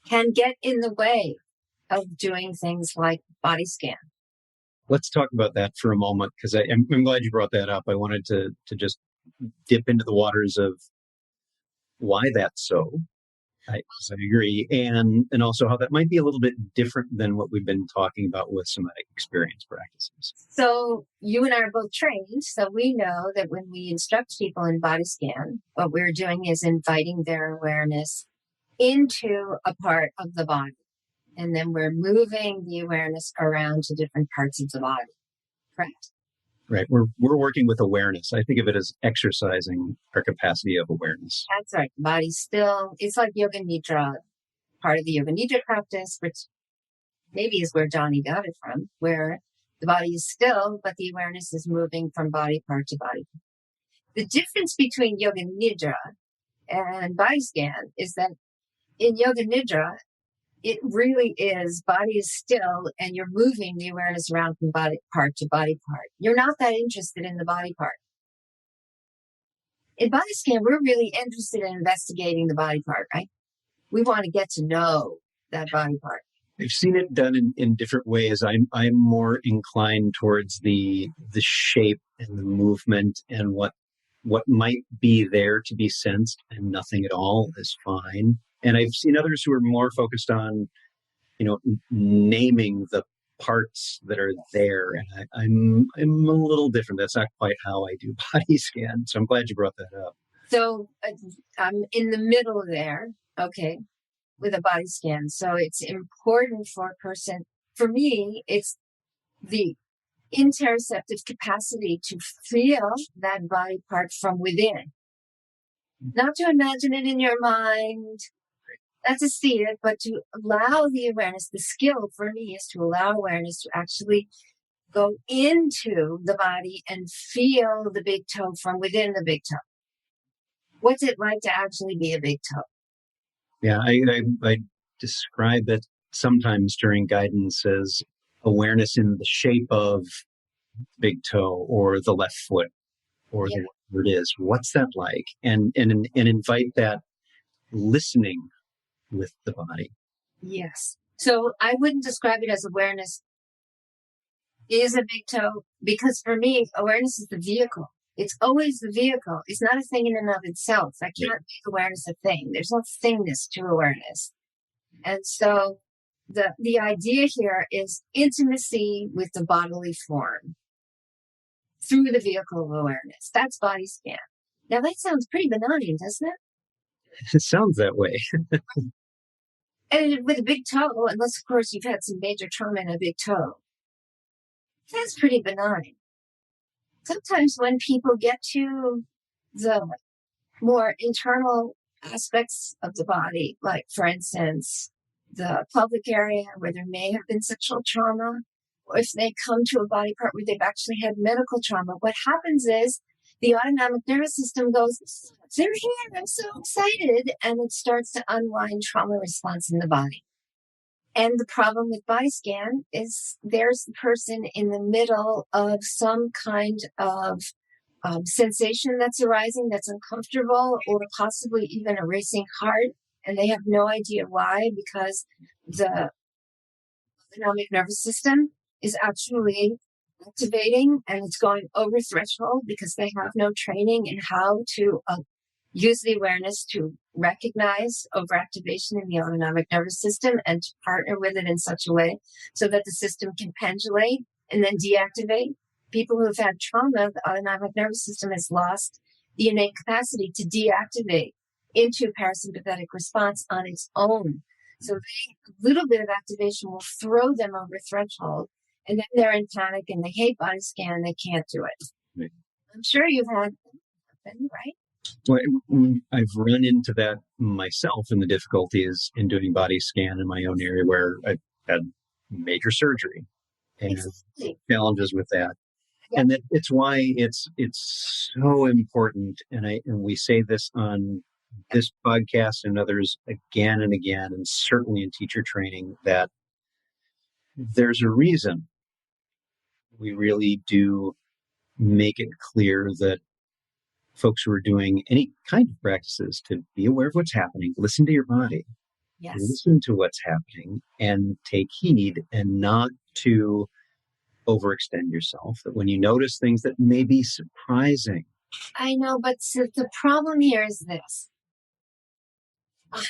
can get in the way of doing things like body scan. Let's talk about that for a moment, because I'm glad you brought that up. I wanted to just dip into the waters of why that's so. I agree. And also how that might be a little bit different than what we've been talking about with somatic experience practices. So you and I are both trained, so we know that when we instruct people in body scan, what we're doing is inviting their awareness into a part of the body. And then we're moving the awareness around to different parts of the body. Correct? Right. We're working with awareness. I think of it as exercising our capacity of awareness. That's right. The body's still. It's like Yoga Nidra, part of the Yoga Nidra practice, which maybe is where Johnny got it from, where the body is still, but the awareness is moving from body part to body. The difference between Yoga Nidra and body scan is that in Yoga Nidra, it really is body is still and you're moving the awareness around from body part to body part. You're not that interested in the body part. In body scan, we're really interested in investigating the body part, right? We want to get to know that body part. I've seen it done in different ways. I'm more inclined towards the shape and the movement and what might be there to be sensed, and nothing at all is fine. And I've seen others who are more focused on, naming the parts that are there. And I'm a little different. That's not quite how I do body scan. So I'm glad you brought that up. So I'm in the middle there, okay, with a body scan. So it's important for a person. For me, it's the interoceptive capacity to feel that body part from within. Not to imagine it in your mind, not to see it, but to allow the awareness. The skill for me is to allow awareness to actually go into the body and feel the big toe from within the big toe. What's it like to actually be a big toe? Yeah, I describe it sometimes during guidance as awareness in the shape of big toe or the left foot or whatever it is. What's that like? And invite that listening with the body. Yes. So I wouldn't describe it as awareness is a big toe, because for me, awareness is the vehicle. It's always the vehicle. It's not a thing in and of itself. I Right. can't make awareness a thing. There's no thingness to awareness. And so the idea here is intimacy with the bodily form through the vehicle of awareness. That's body scan. Now that sounds pretty benign, doesn't it? It sounds that way. And with a big toe, unless of course you've had some major trauma in a big toe, that's pretty benign. Sometimes when people get to the more internal aspects of the body, like for instance, the pelvic area where there may have been sexual trauma, or if they come to a body part where they've actually had medical trauma, what happens is the autonomic nervous system goes, they're here, I'm so excited, and it starts to unwind trauma response in the body. And the problem with body scan is there's the person in the middle of some kind of sensation that's arising that's uncomfortable, or possibly even a racing heart, and they have no idea why, because the autonomic nervous system is actually activating and it's going over threshold because they have no training in how to use the awareness to recognize overactivation in the autonomic nervous system and to partner with it in such a way so that the system can pendulate and then deactivate. People who have had trauma, the autonomic nervous system has lost the innate capacity to deactivate into parasympathetic response on its own. So a little bit of activation will throw them over threshold, and then they're in panic and they hate body scan and they can't do it. Right. I'm sure you've had that happen, right? Well, I've run into that myself in the difficulties in doing body scan in my own area where I've had major surgery and Exactly. challenges with that. Yep. And that it's why it's so important. And we say this on this podcast and others again and again, and certainly in teacher training, that there's a reason we really do make it clear that folks who are doing any kind of practices to be aware of what's happening, listen to your body, Yes. listen to what's happening, and take heed, and not to overextend yourself. That when you notice things that may be surprising. I know, but so the problem here is this. I've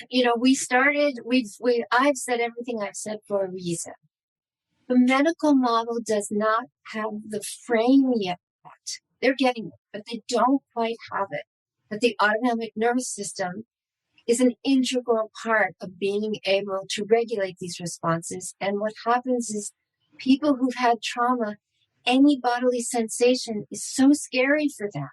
said everything I've said for a reason. The medical model does not have the frame yet. They're getting it, but they don't quite have it. But the autonomic nervous system is an integral part of being able to regulate these responses. And what happens is people who've had trauma, any bodily sensation is so scary for them.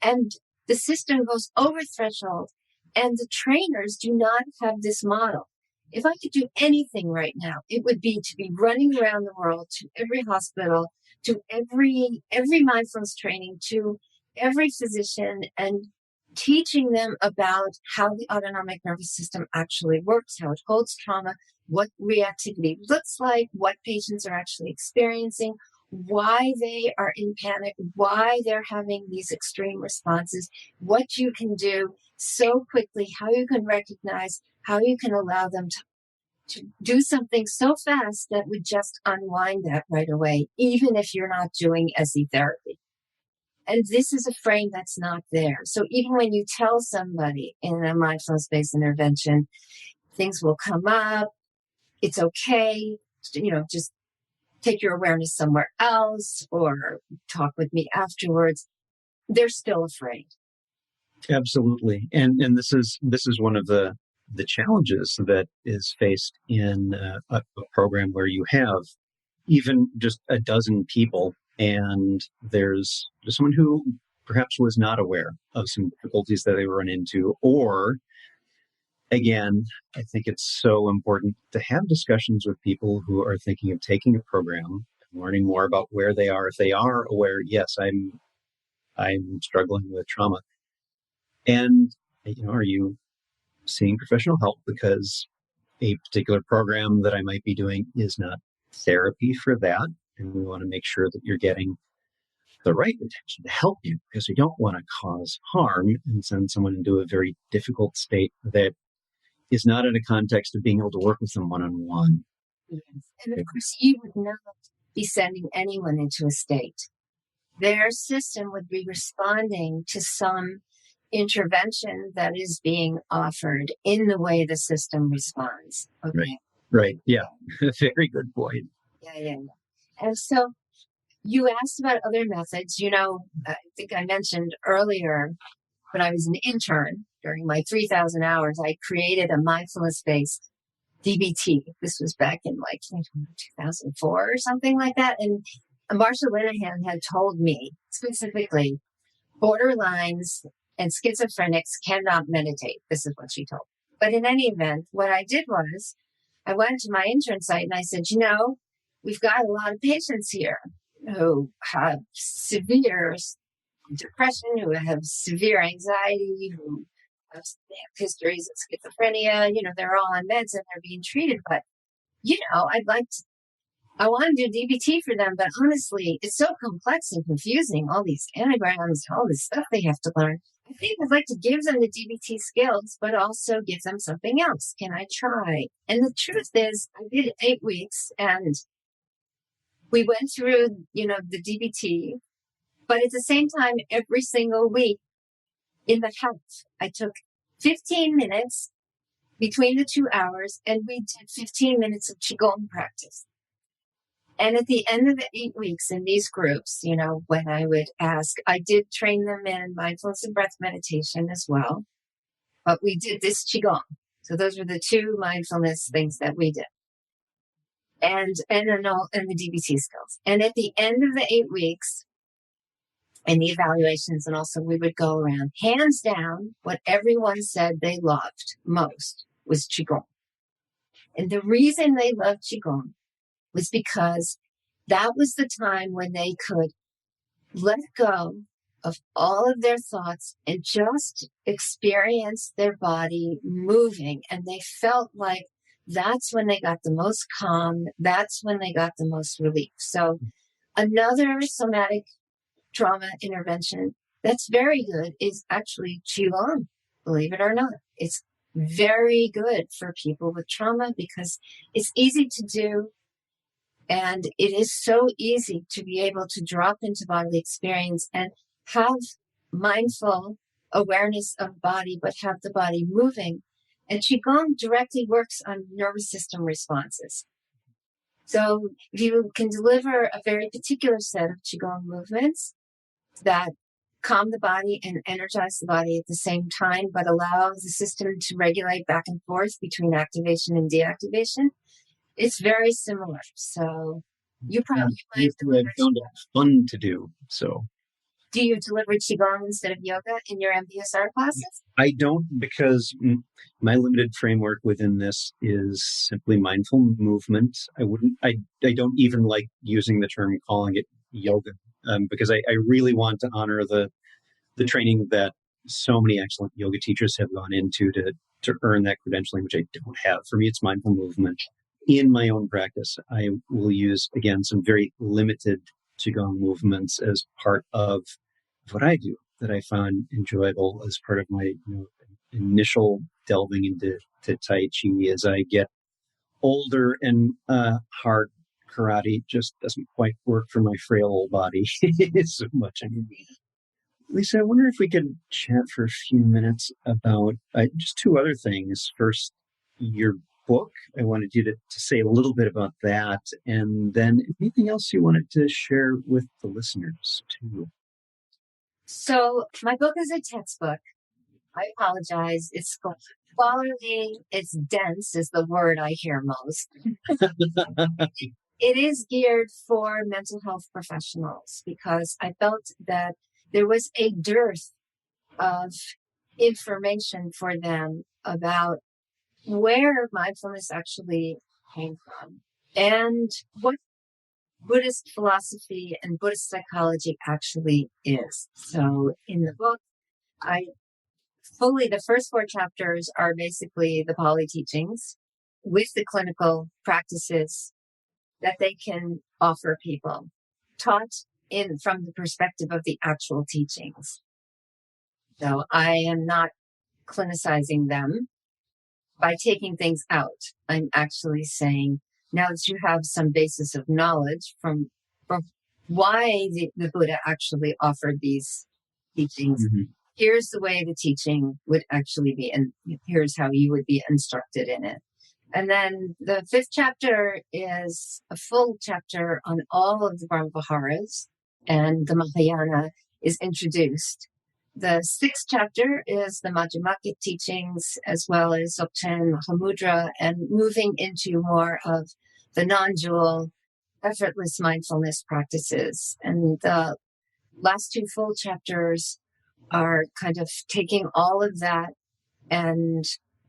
And the system goes over threshold, and the trainers do not have this model. If I could do anything right now, it would be to be running around the world to every hospital, to every mindfulness training, to every physician, and teaching them about how the autonomic nervous system actually works, how it holds trauma, what reactivity looks like, what patients are actually experiencing, why they are in panic, why they're having these extreme responses, what you can do so quickly, how you can recognize, how you can allow them to do something so fast that would just unwind that right away, even if you're not doing SE therapy. And this is a frame that's not there. So even when you tell somebody in a mindfulness-based intervention, things will come up, it's okay, just take your awareness somewhere else or talk with me afterwards, they're still afraid. Absolutely. And this is one of the challenges that is faced in a program where you have even just a dozen people, and there's someone who perhaps was not aware of some difficulties that they run into. Or again, I think it's so important to have discussions with people who are thinking of taking a program, learning more about where they are. If they are aware, yes, I'm struggling with trauma. And are you seeing professional help because a particular program that I might be doing is not therapy for that? And we want to make sure that you're getting the right attention to help you, because we don't want to cause harm and send someone into a very difficult state that is not in a context of being able to work with them one-on-one. Yes. And of course, you would not be sending anyone into a state their system would be responding to some intervention that is being offered in the way the system responds. Okay. Right. Right. Yeah. Very good point. Yeah. And so you asked about other methods. I think I mentioned earlier when I was an intern during my 3,000 hours, I created a mindfulness based DBT. This was back in like 2004 or something like that. And Marsha Linehan had told me specifically borderlines and schizophrenics cannot meditate. This is what she told me. But in any event, what I did was I went to my intern site and I said, we've got a lot of patients here who have severe depression, who have severe anxiety, who have histories of schizophrenia. They're all on meds and they're being treated. But, I want to do DBT for them, but honestly, it's so complex and confusing, all these anagrams, all this stuff they have to learn. I think I'd like to give them the DBT skills, but also give them something else. Can I try? And the truth is, I did 8 weeks and we went through, the DBT, but at the same time, every single week in the house, I took 15 minutes between the 2 hours and we did 15 minutes of Qigong practice. And at the end of the 8 weeks in these groups, when I would ask, I did train them in mindfulness and breath meditation as well, but we did this Qigong. So those were the 2 mindfulness things that we did. And the DBT skills. And at the end of the 8 weeks and the evaluations, and also we would go around, hands down, what everyone said they loved most was Qigong. And the reason they loved Qigong was because that was the time when they could let go of all of their thoughts and just experience their body moving. And they felt like that's when they got the most calm. That's when they got the most relief. So another somatic trauma intervention that's very good is actually Qigong, believe it or not. It's very good for people with trauma because it's easy to do. And it is so easy to be able to drop into bodily experience and have mindful awareness of body, but have the body moving. And Qigong directly works on nervous system responses. So if you can deliver a very particular set of Qigong movements that calm the body and energize the body at the same time, but allow the system to regulate back and forth between activation and deactivation, it's very similar. So you probably might I found it fun to do. So do you deliver Qigong instead of yoga in your MBSR classes? I don't, because my limited framework within this is simply mindful movement. I don't even like using the term, calling it yoga, because I really want to honor the training that so many excellent yoga teachers have gone into to earn that credentialing, which I don't have. For me, it's mindful movement. In my own practice, I will use, again, some very limited Qigong movements as part of what I do that I found enjoyable as part of my initial delving into Tai Chi. As I get older and hard karate just doesn't quite work for my frail old body so much anymore. Lisa, I wonder if we could chat for a few minutes about just 2 other things. First, your book. I wanted you to say a little bit about that, and then anything else you wanted to share with the listeners too. So my book is a textbook. I apologize. It's scholarly. It's dense is the word I hear most. It is geared for mental health professionals because I felt that there was a dearth of information for them about where mindfulness actually came from and what Buddhist philosophy and Buddhist psychology actually is. So in the book, the first 4 chapters are basically the Pali teachings with the clinical practices that they can offer people, taught from the perspective of the actual teachings. So I am not clinicizing them by taking things out. I'm actually saying, now that you have some basis of knowledge from why the Buddha actually offered these teachings. Here's the way the teaching would actually be, and here's how you would be instructed in it. And then the 5th chapter is a full chapter on all of the Brahmaviharas, and the Mahayana is introduced. The 6th chapter is the Madhyamaka teachings, as well as Dzogchen, Mahamudra, and moving into more of the non-dual, effortless mindfulness practices. And the last 2 full chapters are kind of taking all of that and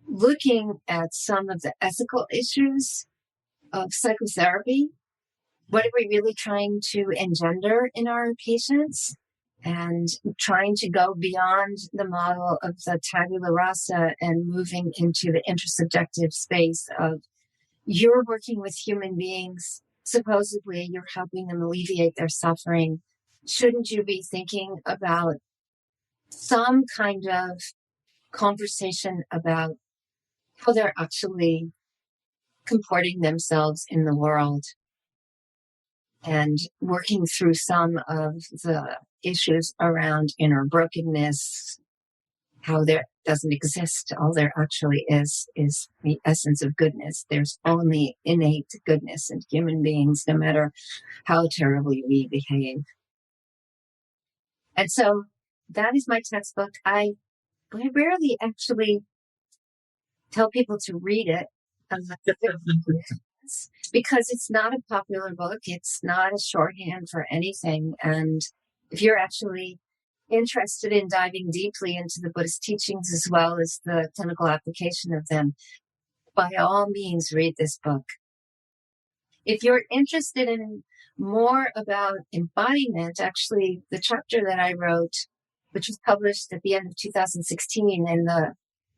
looking at some of the ethical issues of psychotherapy. What are we really trying to engender in our patients? And trying to go beyond the model of the tabula rasa and moving into the intersubjective space of you're working with human beings. Supposedly, you're helping them alleviate their suffering. Shouldn't you be thinking about some kind of conversation about how they're actually comporting themselves in the world and working through some of the issues around inner brokenness, how there doesn't exist. All there actually is the essence of goodness. There's only innate goodness in human beings, no matter how terribly we behave. And so that is my textbook. I rarely actually tell people to read it because it's not a popular book. It's not a shorthand for anything. And if you're actually interested in diving deeply into the Buddhist teachings as well as the clinical application of them, by all means, read this book. If you're interested in more about embodiment, actually, the chapter that I wrote, which was published at the end of 2016 in the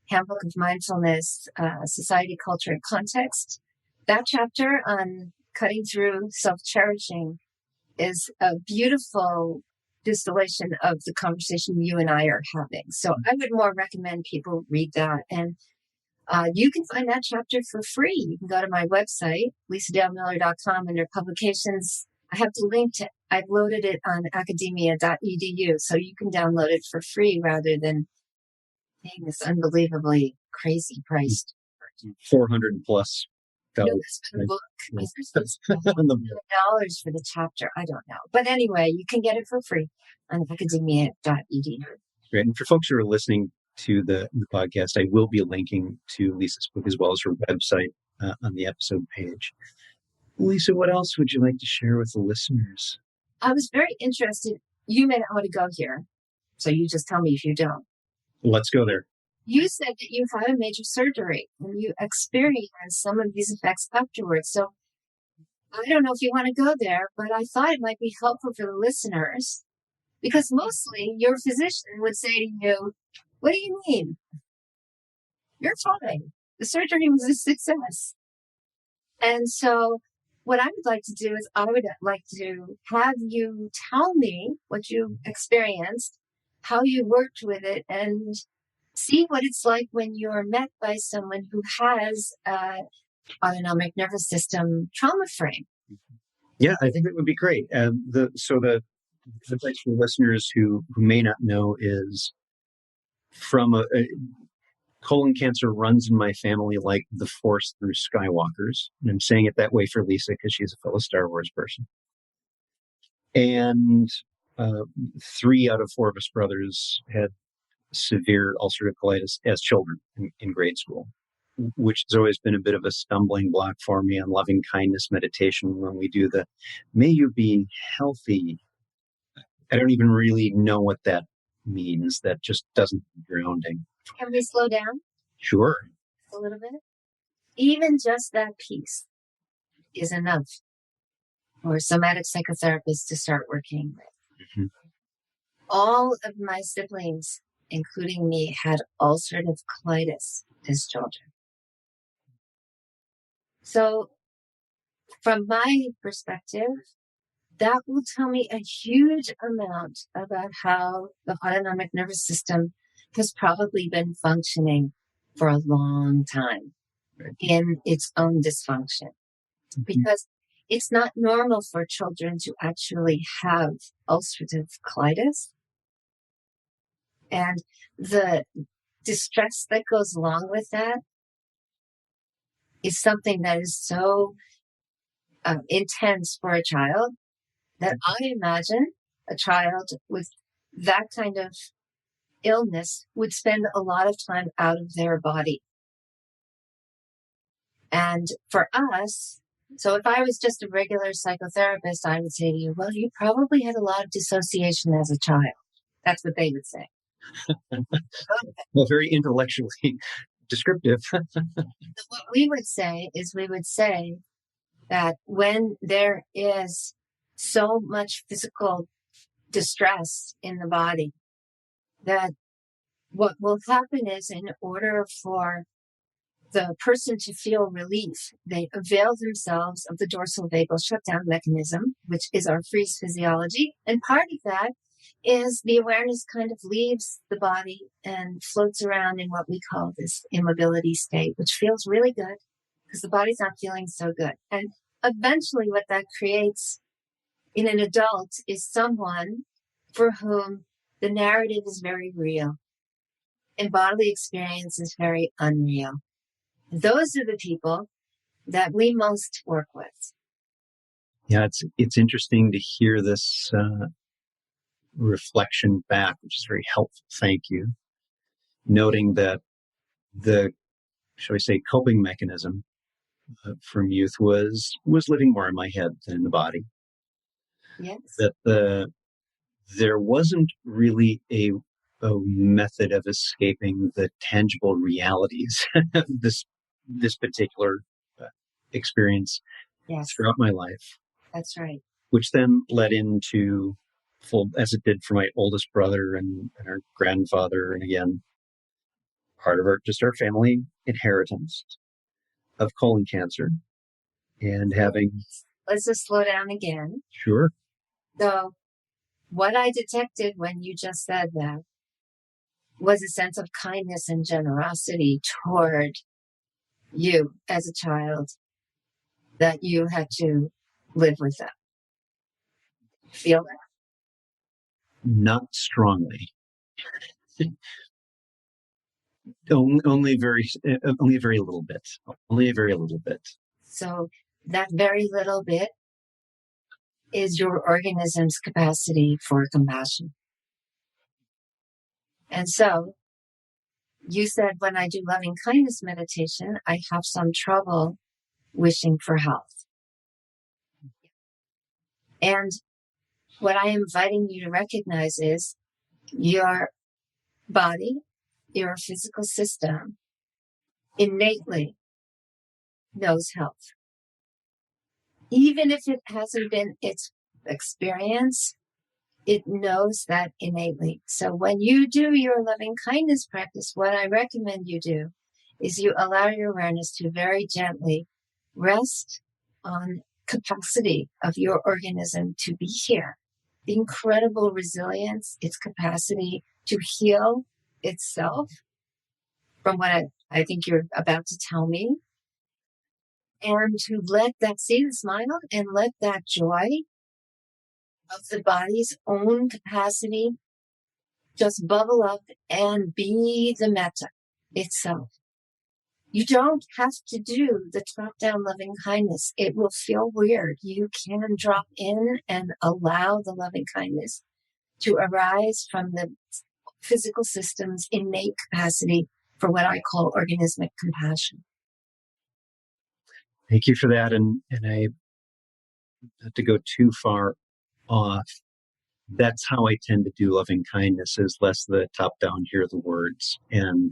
Handbook of Mindfulness, Society, Culture, and Context, that chapter on cutting through self-cherishing is a beautiful distillation of the conversation you and I are having. So I would more recommend people read that. And you can find that chapter for free. You can go to my website, lisadalmiller.com, under publications. I have the link to, I've loaded it on academia.edu, so you can download it for free rather than paying this unbelievably crazy price. 400 plus. No, that's for the book. $100 for the chapter. I don't know. But anyway, you can get it for free on academia.edu. Great. And for folks who are listening to the podcast, I will be linking to Lisa's book as well as her website on the episode page. Lisa, what else would you like to share with the listeners? I was very interested. You may not want to go here, so you just tell me if you don't. Let's go there. You said that you had a major surgery and you experienced some of these effects afterwards. So I don't know if you want to go there, but I thought it might be helpful for the listeners because mostly your physician would say to you, what do you mean? You're fine. The surgery was a success. And so what I would like to do is I would like to have you tell me what you experienced, how you worked with it, and see what it's like when you're met by someone who has an autonomic nervous system trauma frame. Yeah, I think that would be great. The advice for listeners who may not know is from a colon cancer runs in my family like the Force through Skywalkers. And I'm saying it that way for Lisa because she's a fellow Star Wars person. And 3 out of 4 of us brothers had severe ulcerative colitis as children in grade school, which has always been a bit of a stumbling block for me on loving kindness meditation when we do the may you be healthy. I don't even really know what that means. That just doesn't grounding. Can we slow down? Sure. A little bit? Even just that piece is enough for somatic psychotherapists to start working with. Mm-hmm. All of my siblings, including me, had ulcerative colitis as children. So from my perspective, that will tell me a huge amount about how the autonomic nervous system has probably been functioning for a long time in its own dysfunction. Because it's not normal for children to actually have ulcerative colitis. And the distress that goes along with that is something that is so intense for a child that I imagine a child with that kind of illness would spend a lot of time out of their body. And for us, so if I was just a regular psychotherapist, I would say to you, well, you probably had a lot of dissociation as a child. That's what they would say. Well, very intellectually descriptive. What we would say is we would say that when there is so much physical distress in the body, that what will happen is in order for the person to feel relief, they avail themselves of the dorsal vagal shutdown mechanism, which is our freeze physiology. And part of that is the awareness kind of leaves the body and floats around in what we call this immobility state, which feels really good because the body's not feeling so good. And eventually what that creates in an adult is someone for whom the narrative is very real and bodily experience is very unreal. Those are the people that we most work with. Yeah, it's interesting to hear this reflection back, which is very helpful. Thank you. Noting that the, shall we say, coping mechanism from youth was living more in my head than in the body. Yes. That there wasn't really a method of escaping the tangible realities of this particular experience Yes. throughout my life. That's right. Which then led into full, as it did for my oldest brother and our grandfather, and again, part of our family inheritance of colon cancer and having. Let's just slow down again. Sure. So what I detected when you just said that was a sense of kindness and generosity toward you as a child that you had to live with that. Feel that? Not strongly. only a very little bit. Only a very little bit. So that very little bit is your organism's capacity for compassion. And so you said when I do loving kindness meditation, I have some trouble wishing for health. And what I am inviting you to recognize is your body, your physical system innately knows health. Even if it hasn't been its experience, it knows that innately. So when you do your loving kindness practice, what I recommend you do is you allow your awareness to very gently rest on capacity of your organism to be here. The incredible resilience, its capacity to heal itself from what I think you're about to tell me. And to let that, see the smile, and let that joy of the body's own capacity just bubble up and be the metta itself. You don't have to do the top-down loving kindness. It will feel weird. You can drop in and allow the loving kindness to arise from the physical system's innate capacity for what I call organismic compassion. Thank you for that. And I not to go too far off. That's how I tend to do loving kindness, is less the top down, hear the words, and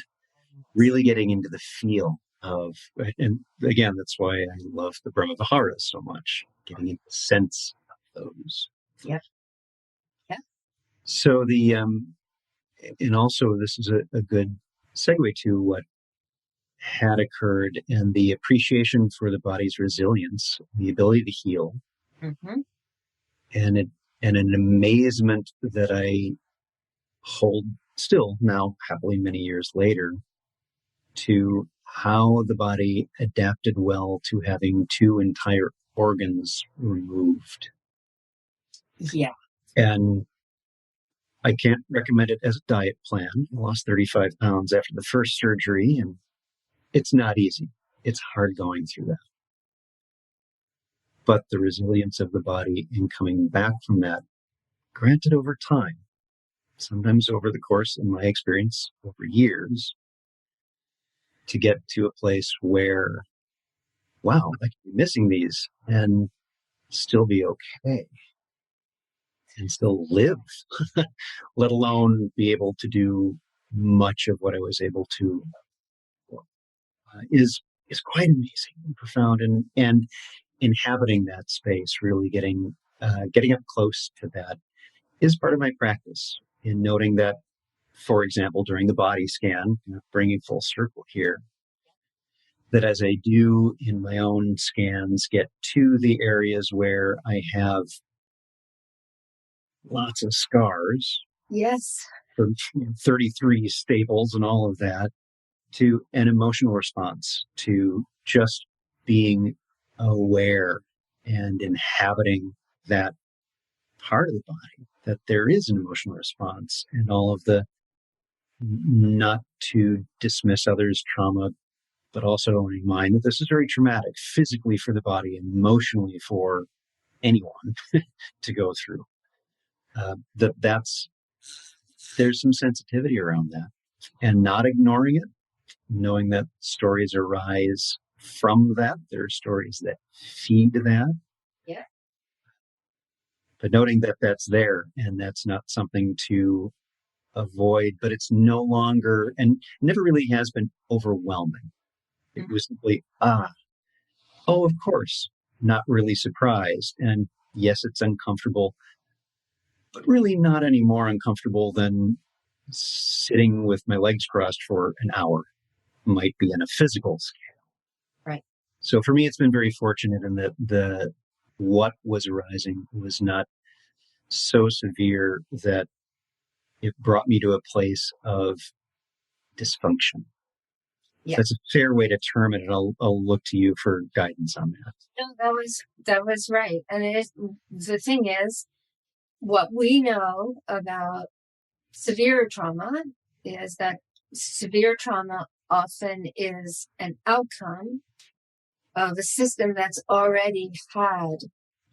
really getting into the feel of, and again, that's why I love the Brahma Viharas so much, getting into the sense of those. Yep. Yeah. So and also this is a good segue to what had occurred and the appreciation for the body's resilience, the ability to heal, Mm-hmm. and an amazement that I hold still now, happily many years later, to how the body adapted well to having two entire organs removed. Yeah. And I can't recommend it as a diet plan. I lost 35 pounds after the first surgery, and it's not easy. It's hard going through that. But the resilience of the body in coming back from that, granted over time, sometimes over the course, in my experience, over years, to get to a place where, wow, I could be missing these and still be okay and still live, let alone be able to do much of what I was able to, is quite amazing and profound, and inhabiting that space, really getting up close to that, is part of my practice in noting that, for example, during the body scan, bringing full circle here, that as I do in my own scans, get to the areas where I have lots of scars. Yes. From 33 staples and all of that, to an emotional response, to just being aware and inhabiting that part of the body, that there is an emotional response, and all of the, not to dismiss others' trauma, but also owning mine, that this is very traumatic physically for the body, emotionally for anyone to go through. There's some sensitivity around that, and not ignoring it, knowing that stories arise from that. There are stories that feed that. Yeah. But noting that that's there, and that's not something to avoid, but it's no longer, and never really has been, overwhelming. It was simply, oh, of course, not really surprised. And yes, it's uncomfortable, but really not any more uncomfortable than sitting with my legs crossed for an hour might be in a physical scale. Right. So for me, it's been very fortunate in that what was arising was not so severe that it brought me to a place of dysfunction. Yeah. That's a fair way to term it, and I'll look to you for guidance on that. No, that was right. And the thing is, what we know about severe trauma is that severe trauma often is an outcome of a system that's already had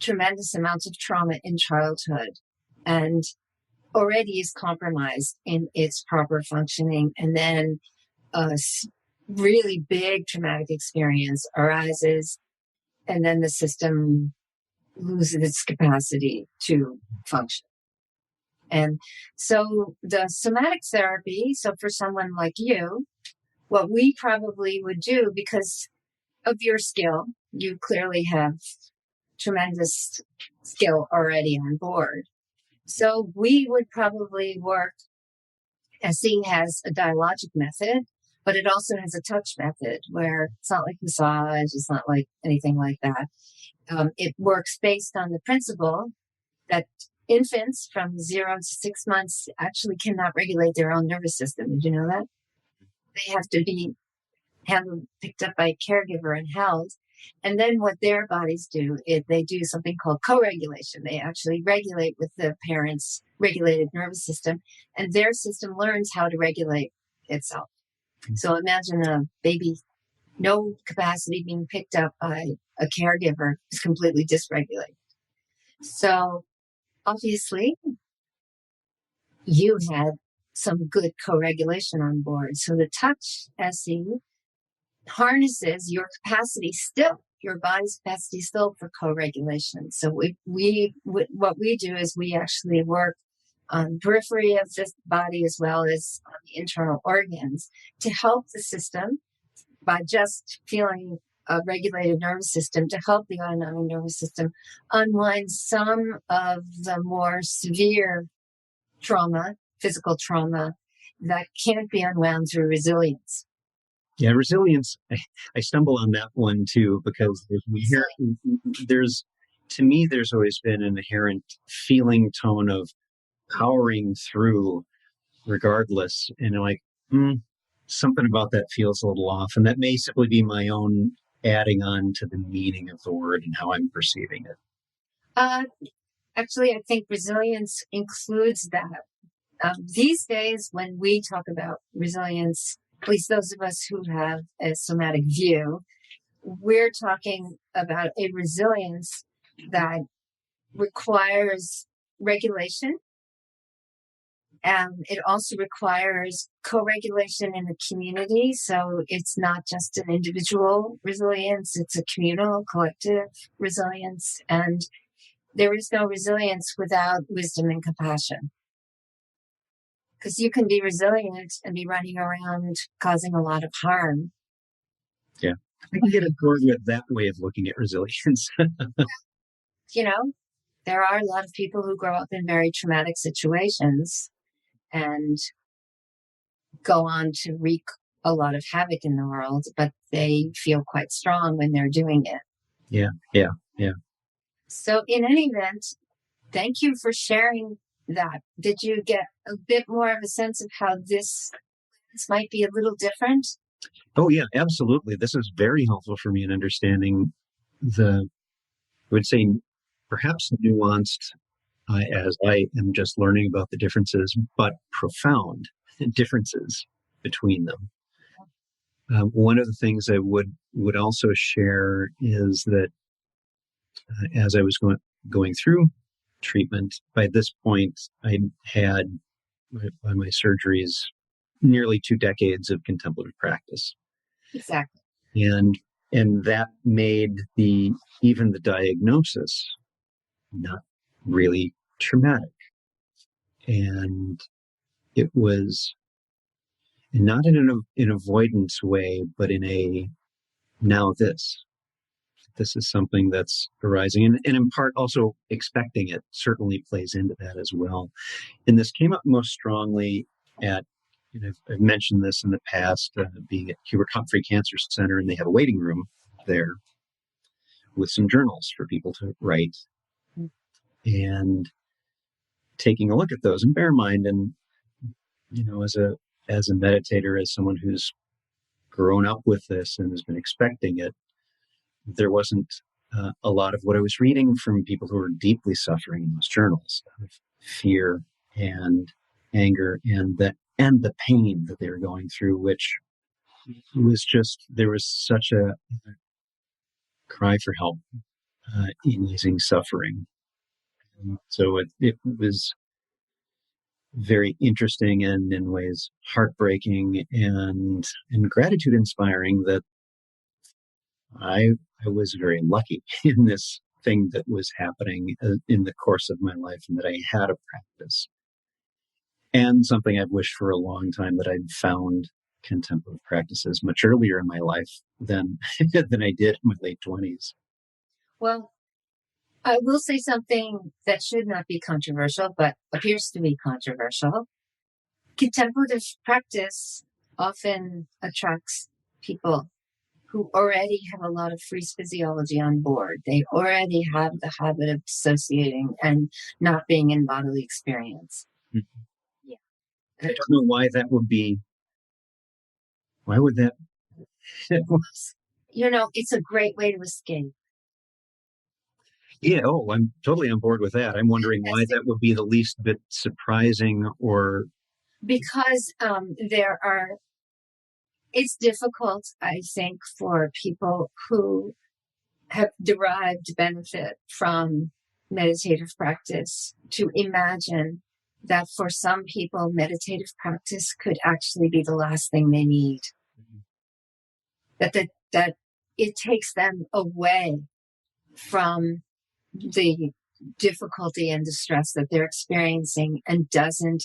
tremendous amounts of trauma in childhood and already is compromised in its proper functioning. And then a really big traumatic experience arises, and then the system loses its capacity to function. And so the somatic therapy, so for someone like you, what we probably would do, because of your skill, you clearly have tremendous skill already on board. So we would probably work, SE has a dialogic method, but it also has a touch method where it's not like massage, it's not like anything like that. It works based on the principle that infants from 0 to 6 months actually cannot regulate their own nervous system. Did you know that? They have to be handled, picked up by a caregiver and held. And then what their bodies do is they do something called co-regulation. They actually regulate with the parent's regulated nervous system, and their system learns how to regulate itself. So imagine a baby, no capacity, being picked up by a caregiver is completely dysregulated. So obviously you had some good co-regulation on board. So the touch SE harnesses your capacity still, your body's capacity still for co-regulation. So what we do is we actually work on the periphery of the body as well as on the internal organs to help the system by just feeling a regulated nervous system, to help the autonomic nervous system unwind some of the more severe trauma, physical trauma, that can't be unwound through resilience. Yeah, resilience. I stumble on that one too, because there's, to me, there's always been an inherent feeling tone of powering through regardless. And I'm like, something about that feels a little off. And that may simply be my own adding on to the meaning of the word and how I'm perceiving it? Actually, I think resilience includes that. These days, when we talk about resilience, at least those of us who have a somatic view, we're talking about a resilience that requires regulation. It also requires co-regulation in the community. So it's not just an individual resilience, it's a communal, collective resilience. And there is no resilience without wisdom and compassion. Because you can be resilient and be running around causing a lot of harm. Yeah. I can get on board with that way of looking at resilience. You know, there are a lot of people who grow up in very traumatic situations and go on to wreak a lot of havoc in the world, but they feel quite strong when they're doing it. Yeah. So in any event, thank you for sharing that. Did you get a bit more of a sense of how this might be a little different? Oh, yeah, absolutely. This is very helpful for me in understanding I would say, perhaps nuanced as I am just learning about the differences, but profound differences between them. One of the things I would also share is that as I was going through treatment, by this point, I had by my surgeries nearly 2 decades of contemplative practice. Exactly. And that made even the diagnosis not really traumatic. And it was not in an avoidance way, but in a now this is something that's arising, and in part also expecting it certainly plays into that as well. And this came up most strongly at, and I've mentioned this in the past, being at Hubert Humphrey Cancer Center, and they have a waiting room there with some journals for people to write, and taking a look at those. And bear in mind, and as a meditator, as someone who's grown up with this and has been expecting it, there wasn't a lot of what I was reading from people who were deeply suffering in those journals of fear and anger and the pain that they were going through, which was just, there was such a cry for help in easing suffering. And so it was very interesting and in ways heartbreaking and gratitude inspiring that I was very lucky in this thing that was happening in the course of my life, and that I had a practice, and something I've wished for a long time, that I'd found contemplative practices much earlier in my life than than I did in my late 20s. Well, I will say something that should not be controversial, but appears to be controversial. Contemplative practice often attracts people who already have a lot of freeze physiology on board. They already have the habit of dissociating and not being in bodily experience. Mm-hmm. Yeah. I don't know why that would be. Why would that? It's a great way to escape. Yeah, oh, I'm totally on board with that. I'm wondering why that would be the least bit surprising, or because it's difficult, I think, for people who have derived benefit from meditative practice to imagine that for some people, meditative practice could actually be the last thing they need. That it takes them away from the difficulty and distress that they're experiencing and doesn't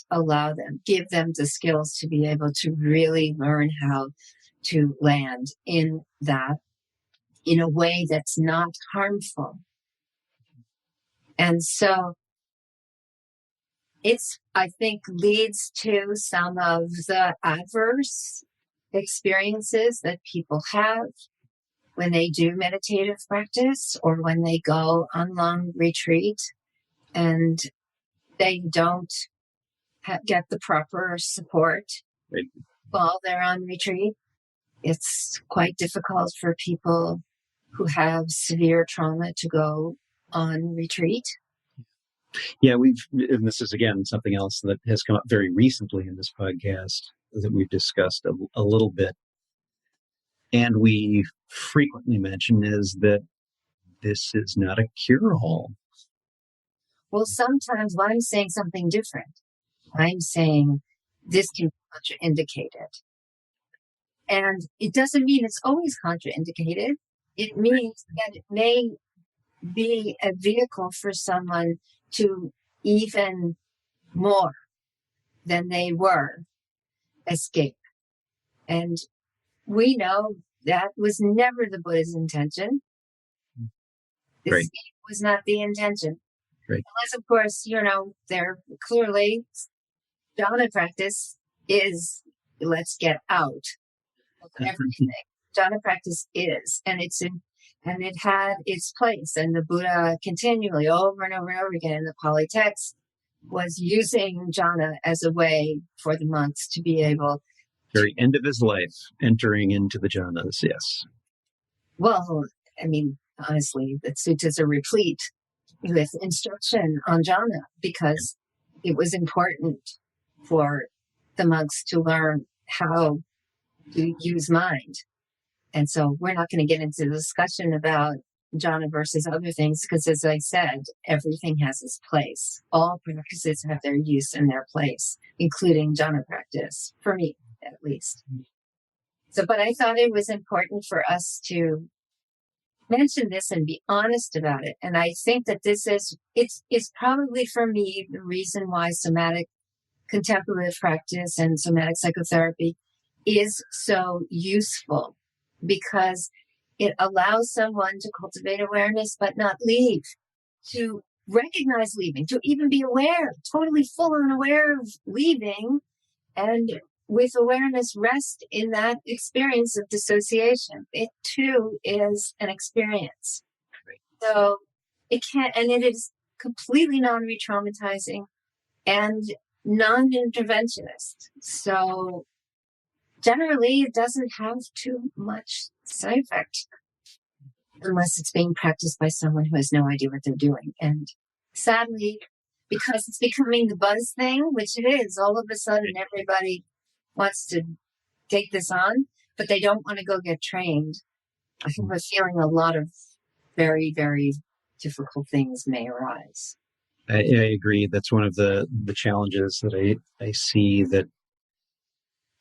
give them the skills to be able to really learn how to land in that in a way that's not harmful. And so I think, leads to some of the adverse experiences that people have when they do meditative practice or when they go on long retreat and they don't get the proper support right. while they're on retreat. it's quite difficult for people who have severe trauma to go on retreat. Yeah, and this is again something else that has come up very recently in this podcast that we've discussed a little bit. And we frequently mention is that this is not a cure-all. Well, sometimes when I'm saying something different, I'm saying this can be contraindicated. And it doesn't mean it's always contraindicated. It means that it may be a vehicle for someone to even more than they were escape. And we know that was never the Buddha's intention. Right. Escape was not the intention. Right. Unless, of course, they're clearly jhana practice is let's get out of everything. Jhana practice is, and it had its place. And the Buddha continually, over and over and over again in the Pali text, was using jhana as a way for the monks to be able. Very end of his life, entering into the jhanas. Yes. Well, I mean, honestly, the suttas are replete with instruction on jhana because it was important for the monks to learn how to use mind. And so we're not going to get into the discussion about jhana versus other things because, as I said, everything has its place. All practices have their use and their place, including jhana practice, for me at least. So, but I thought it was important for us to mention this and be honest about it. And I think that it's probably for me the reason why somatic contemplative practice and somatic psychotherapy is so useful, because it allows someone to cultivate awareness but not leave, to recognize leaving, to even be aware, totally full and aware of leaving, and with awareness rest in that experience of dissociation. It too is an experience. So it is completely non-re-traumatizing and non-interventionist. So generally it doesn't have too much side effect unless it's being practiced by someone who has no idea what they're doing. And sadly, because it's becoming the buzz thing, which it is, all of a sudden everybody wants to take this on, but they don't want to go get trained. I think we're feeling a lot of very, very difficult things may arise. I agree. That's one of the challenges that I see that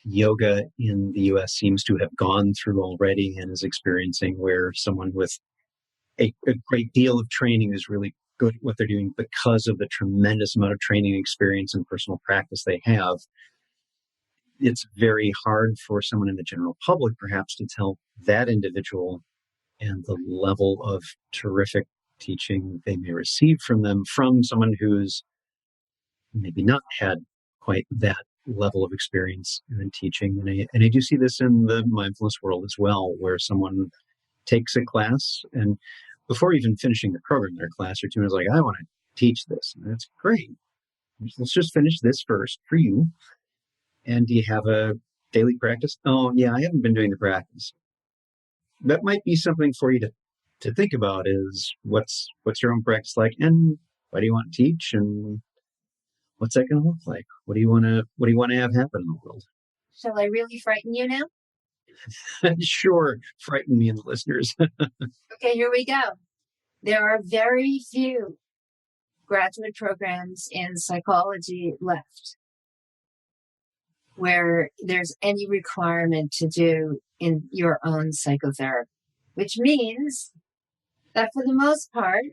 yoga in the U.S. seems to have gone through already and is experiencing, where someone with a great deal of training is really good at what they're doing because of the tremendous amount of training experience and personal practice they have. It's very hard for someone in the general public, perhaps, to tell that individual and the level of terrific teaching they may receive from them from someone who's maybe not had quite that level of experience in teaching. And I do see this in the mindfulness world as well, where someone takes a class and before even finishing the program, their class or two is like, I want to teach this. And that's great. Let's just finish this first for you. And do you have a daily practice? Oh, yeah, I haven't been doing the practice. That might be something for you to think about, is what's your own practice like, and why do you want to teach, and what's that going to look like? What do you want to have happen in the world? Shall I really frighten you now? Sure, frighten me and the listeners. Okay, here we go. There are very few graduate programs in psychology left where there's any requirement to do in your own psychotherapy, which means that for the most part,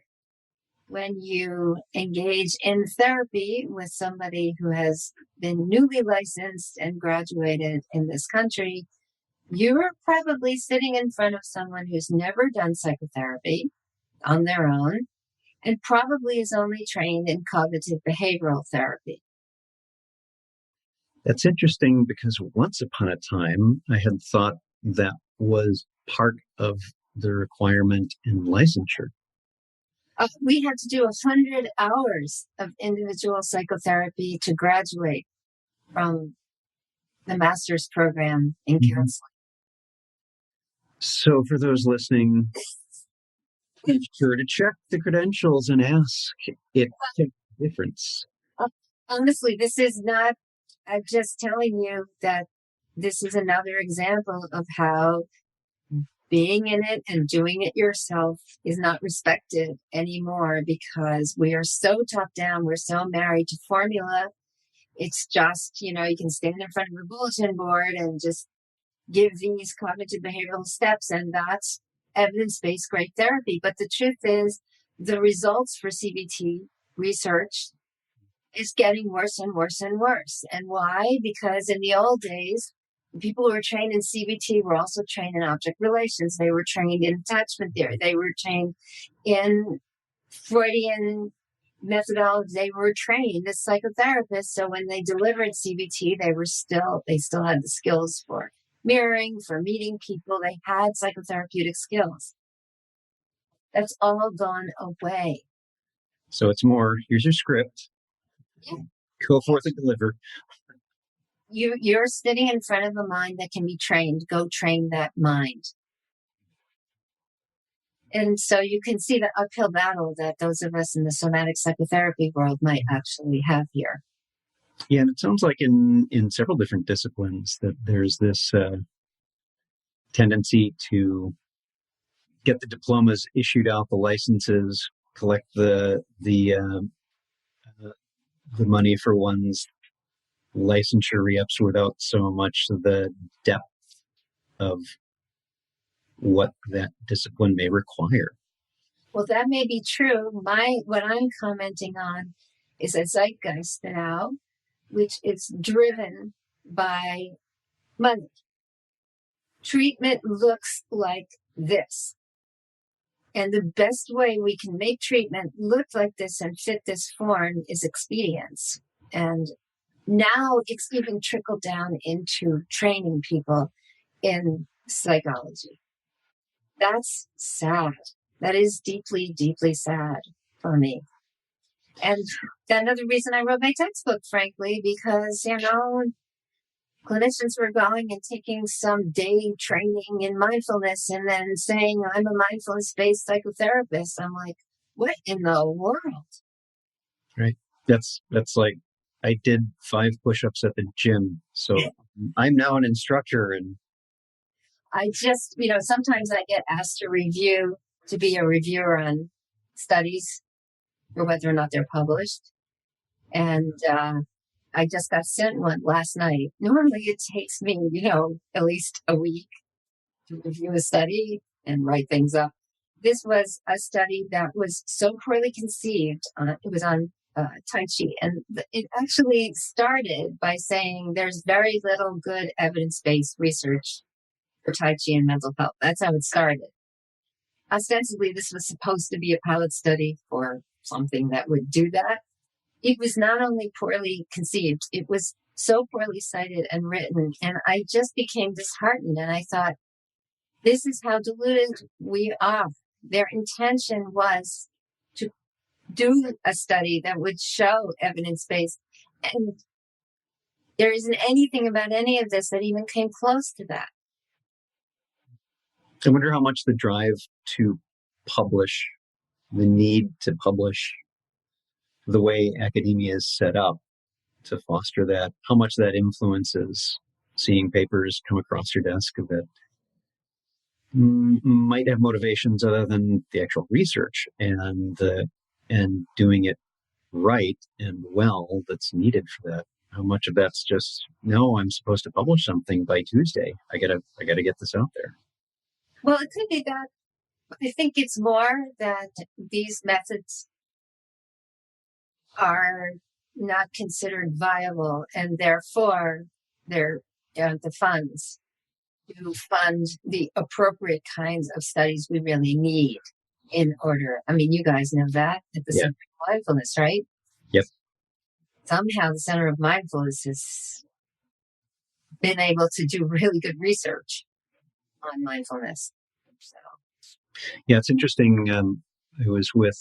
when you engage in therapy with somebody who has been newly licensed and graduated in this country, you're probably sitting in front of someone who's never done psychotherapy on their own and probably is only trained in cognitive behavioral therapy. That's interesting, because once upon a time, I had thought that was part of the requirement in licensure. We had to do 100 hours of individual psychotherapy to graduate from the master's program in counseling. So for those listening, be sure to check the credentials and ask. It can make a difference. Honestly, this is not, I'm just telling you that this is another example of how being in it and doing it yourself is not respected anymore because we are so top down. We're so married to formula. It's just, you know, you can stand in front of a bulletin board and just give these cognitive behavioral steps, and that's evidence-based great therapy. But the truth is, the results for CBT research is getting worse and worse and worse. And why? Because in the old days, the people who were trained in CBT were also trained in object relations. They were trained in attachment theory. They were trained in Freudian methodology. They were trained as psychotherapists. So when they delivered CBT, they still had the skills for mirroring, for meeting people. They had psychotherapeutic skills. That's all gone away. So it's more, here's your script. Yeah. Go forth and deliver. You're sitting in front of a mind that can be trained. Go train that mind. And so you can see the uphill battle that those of us in the somatic psychotherapy world might actually have here. Yeah, and it sounds like in several different disciplines that there's this tendency to get the diplomas issued out, the licenses, collect the money for one's licensure re-ups without so much the depth of what that discipline may require. Well, that may be true. What I'm commenting on is a zeitgeist now, which is driven by money. Treatment looks like this. And the best way we can make treatment look like this and fit this form is expedience. And now it's even trickled down into training people in psychology. That's sad. That is deeply, deeply sad for me. And another reason I wrote my textbook, frankly, because, you know, clinicians were going and taking some day training in mindfulness and then saying, I'm a mindfulness-based psychotherapist. I'm like, what in the world? Right. That's like, I did 5 push-ups at the gym, so I'm now an instructor. And I just, you know, sometimes I get asked to be a reviewer on studies or whether or not they're published. And I just got sent one last night. Normally it takes me, you know, at least a week to review a study and write things up. This was a study that was so poorly conceived. It was on Tai Chi. And it actually started by saying there's very little good evidence-based research for Tai Chi and mental health. That's how it started. Ostensibly, this was supposed to be a pilot study for something that would do that. It was not only poorly conceived, it was so poorly cited and written. And I just became disheartened. And I thought, this is how deluded we are. Their intention was to do a study that would show evidence-based. And there isn't anything about any of this that even came close to that. I wonder how much the drive to publish, the need to publish, the way academia is set up to foster that, how much that influences seeing papers come across your desk that might have motivations other than the actual research and doing it right and well that's needed for that. How much of that's just, no, I'm supposed to publish something by Tuesday. I gotta get this out there. Well, it could be that. I think it's more that these methods are not considered viable, and therefore they're the funds to fund the appropriate kinds of studies we really need in order. I mean, you guys know that at the Center of Mindfulness, right? Yep. Somehow the Center of Mindfulness has been able to do really good research on mindfulness. So. Yeah, it's interesting. I was with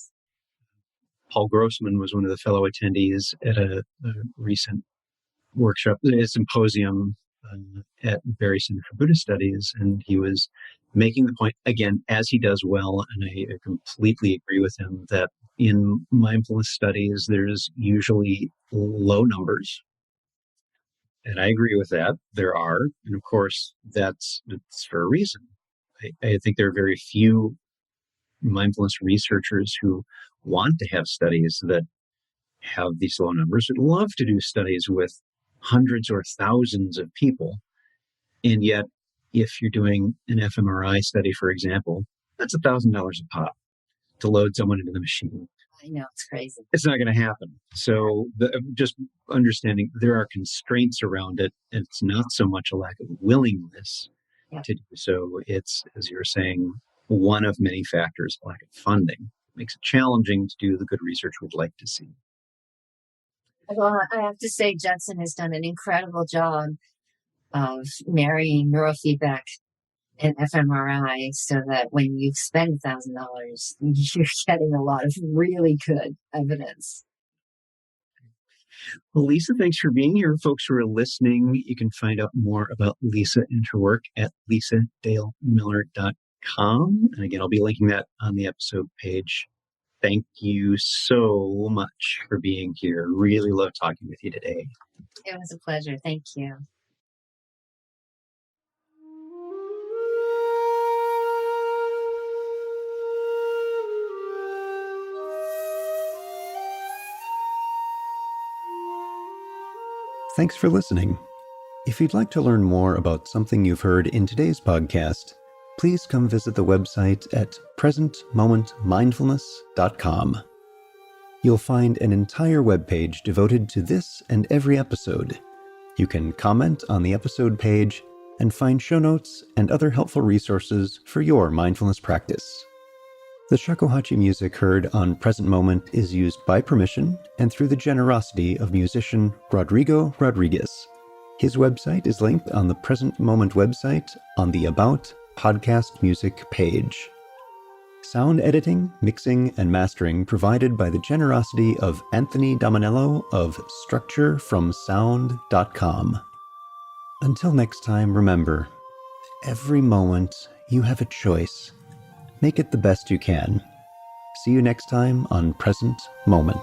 Paul Grossman, was one of the fellow attendees at a recent workshop, a symposium at Barry Center for Buddhist Studies, and he was making the point, again, as he does well, and I completely agree with him, that in mindfulness studies, there's usually low numbers. And I agree with that. There are. And of course, that's for a reason. I think there are very few mindfulness researchers who want to have studies that have these low numbers. Would love to do studies with hundreds or thousands of people. And yet, if you're doing an fMRI study, for example, that's $1,000 a pop to load someone into the machine. I know, it's crazy. It's not going to happen. So just understanding there are constraints around it, and it's not so much a lack of willingness to do so. It's, as you were saying, one of many factors, lack of funding. It makes it challenging to do the good research we'd like to see. Well, I have to say, Judson has done an incredible job of marrying neurofeedback and fMRI so that when you spend $1,000, you're getting a lot of really good evidence. Well, Lisa, thanks for being here. Folks who are listening, you can find out more about Lisa and her work at lisadalemiller.com. And again, I'll be linking that on the episode page. Thank you so much for being here. Really love talking with you today. It was a pleasure. Thank you. Thanks for listening. If you'd like to learn more about something you've heard in today's podcast, please come visit the website at presentmomentmindfulness.com. You'll find an entire webpage devoted to this and every episode. You can comment on the episode page and find show notes and other helpful resources for your mindfulness practice. The shakuhachi music heard on Present Moment is used by permission and through the generosity of musician Rodrigo Rodriguez. His website is linked on the Present Moment website on the About Podcast Music page. Sound editing, mixing, and mastering provided by the generosity of Anthony Dominello of StructureFromSound.com. Until next time, remember, every moment you have a choice. Make it the best you can. See you next time on Present Moment.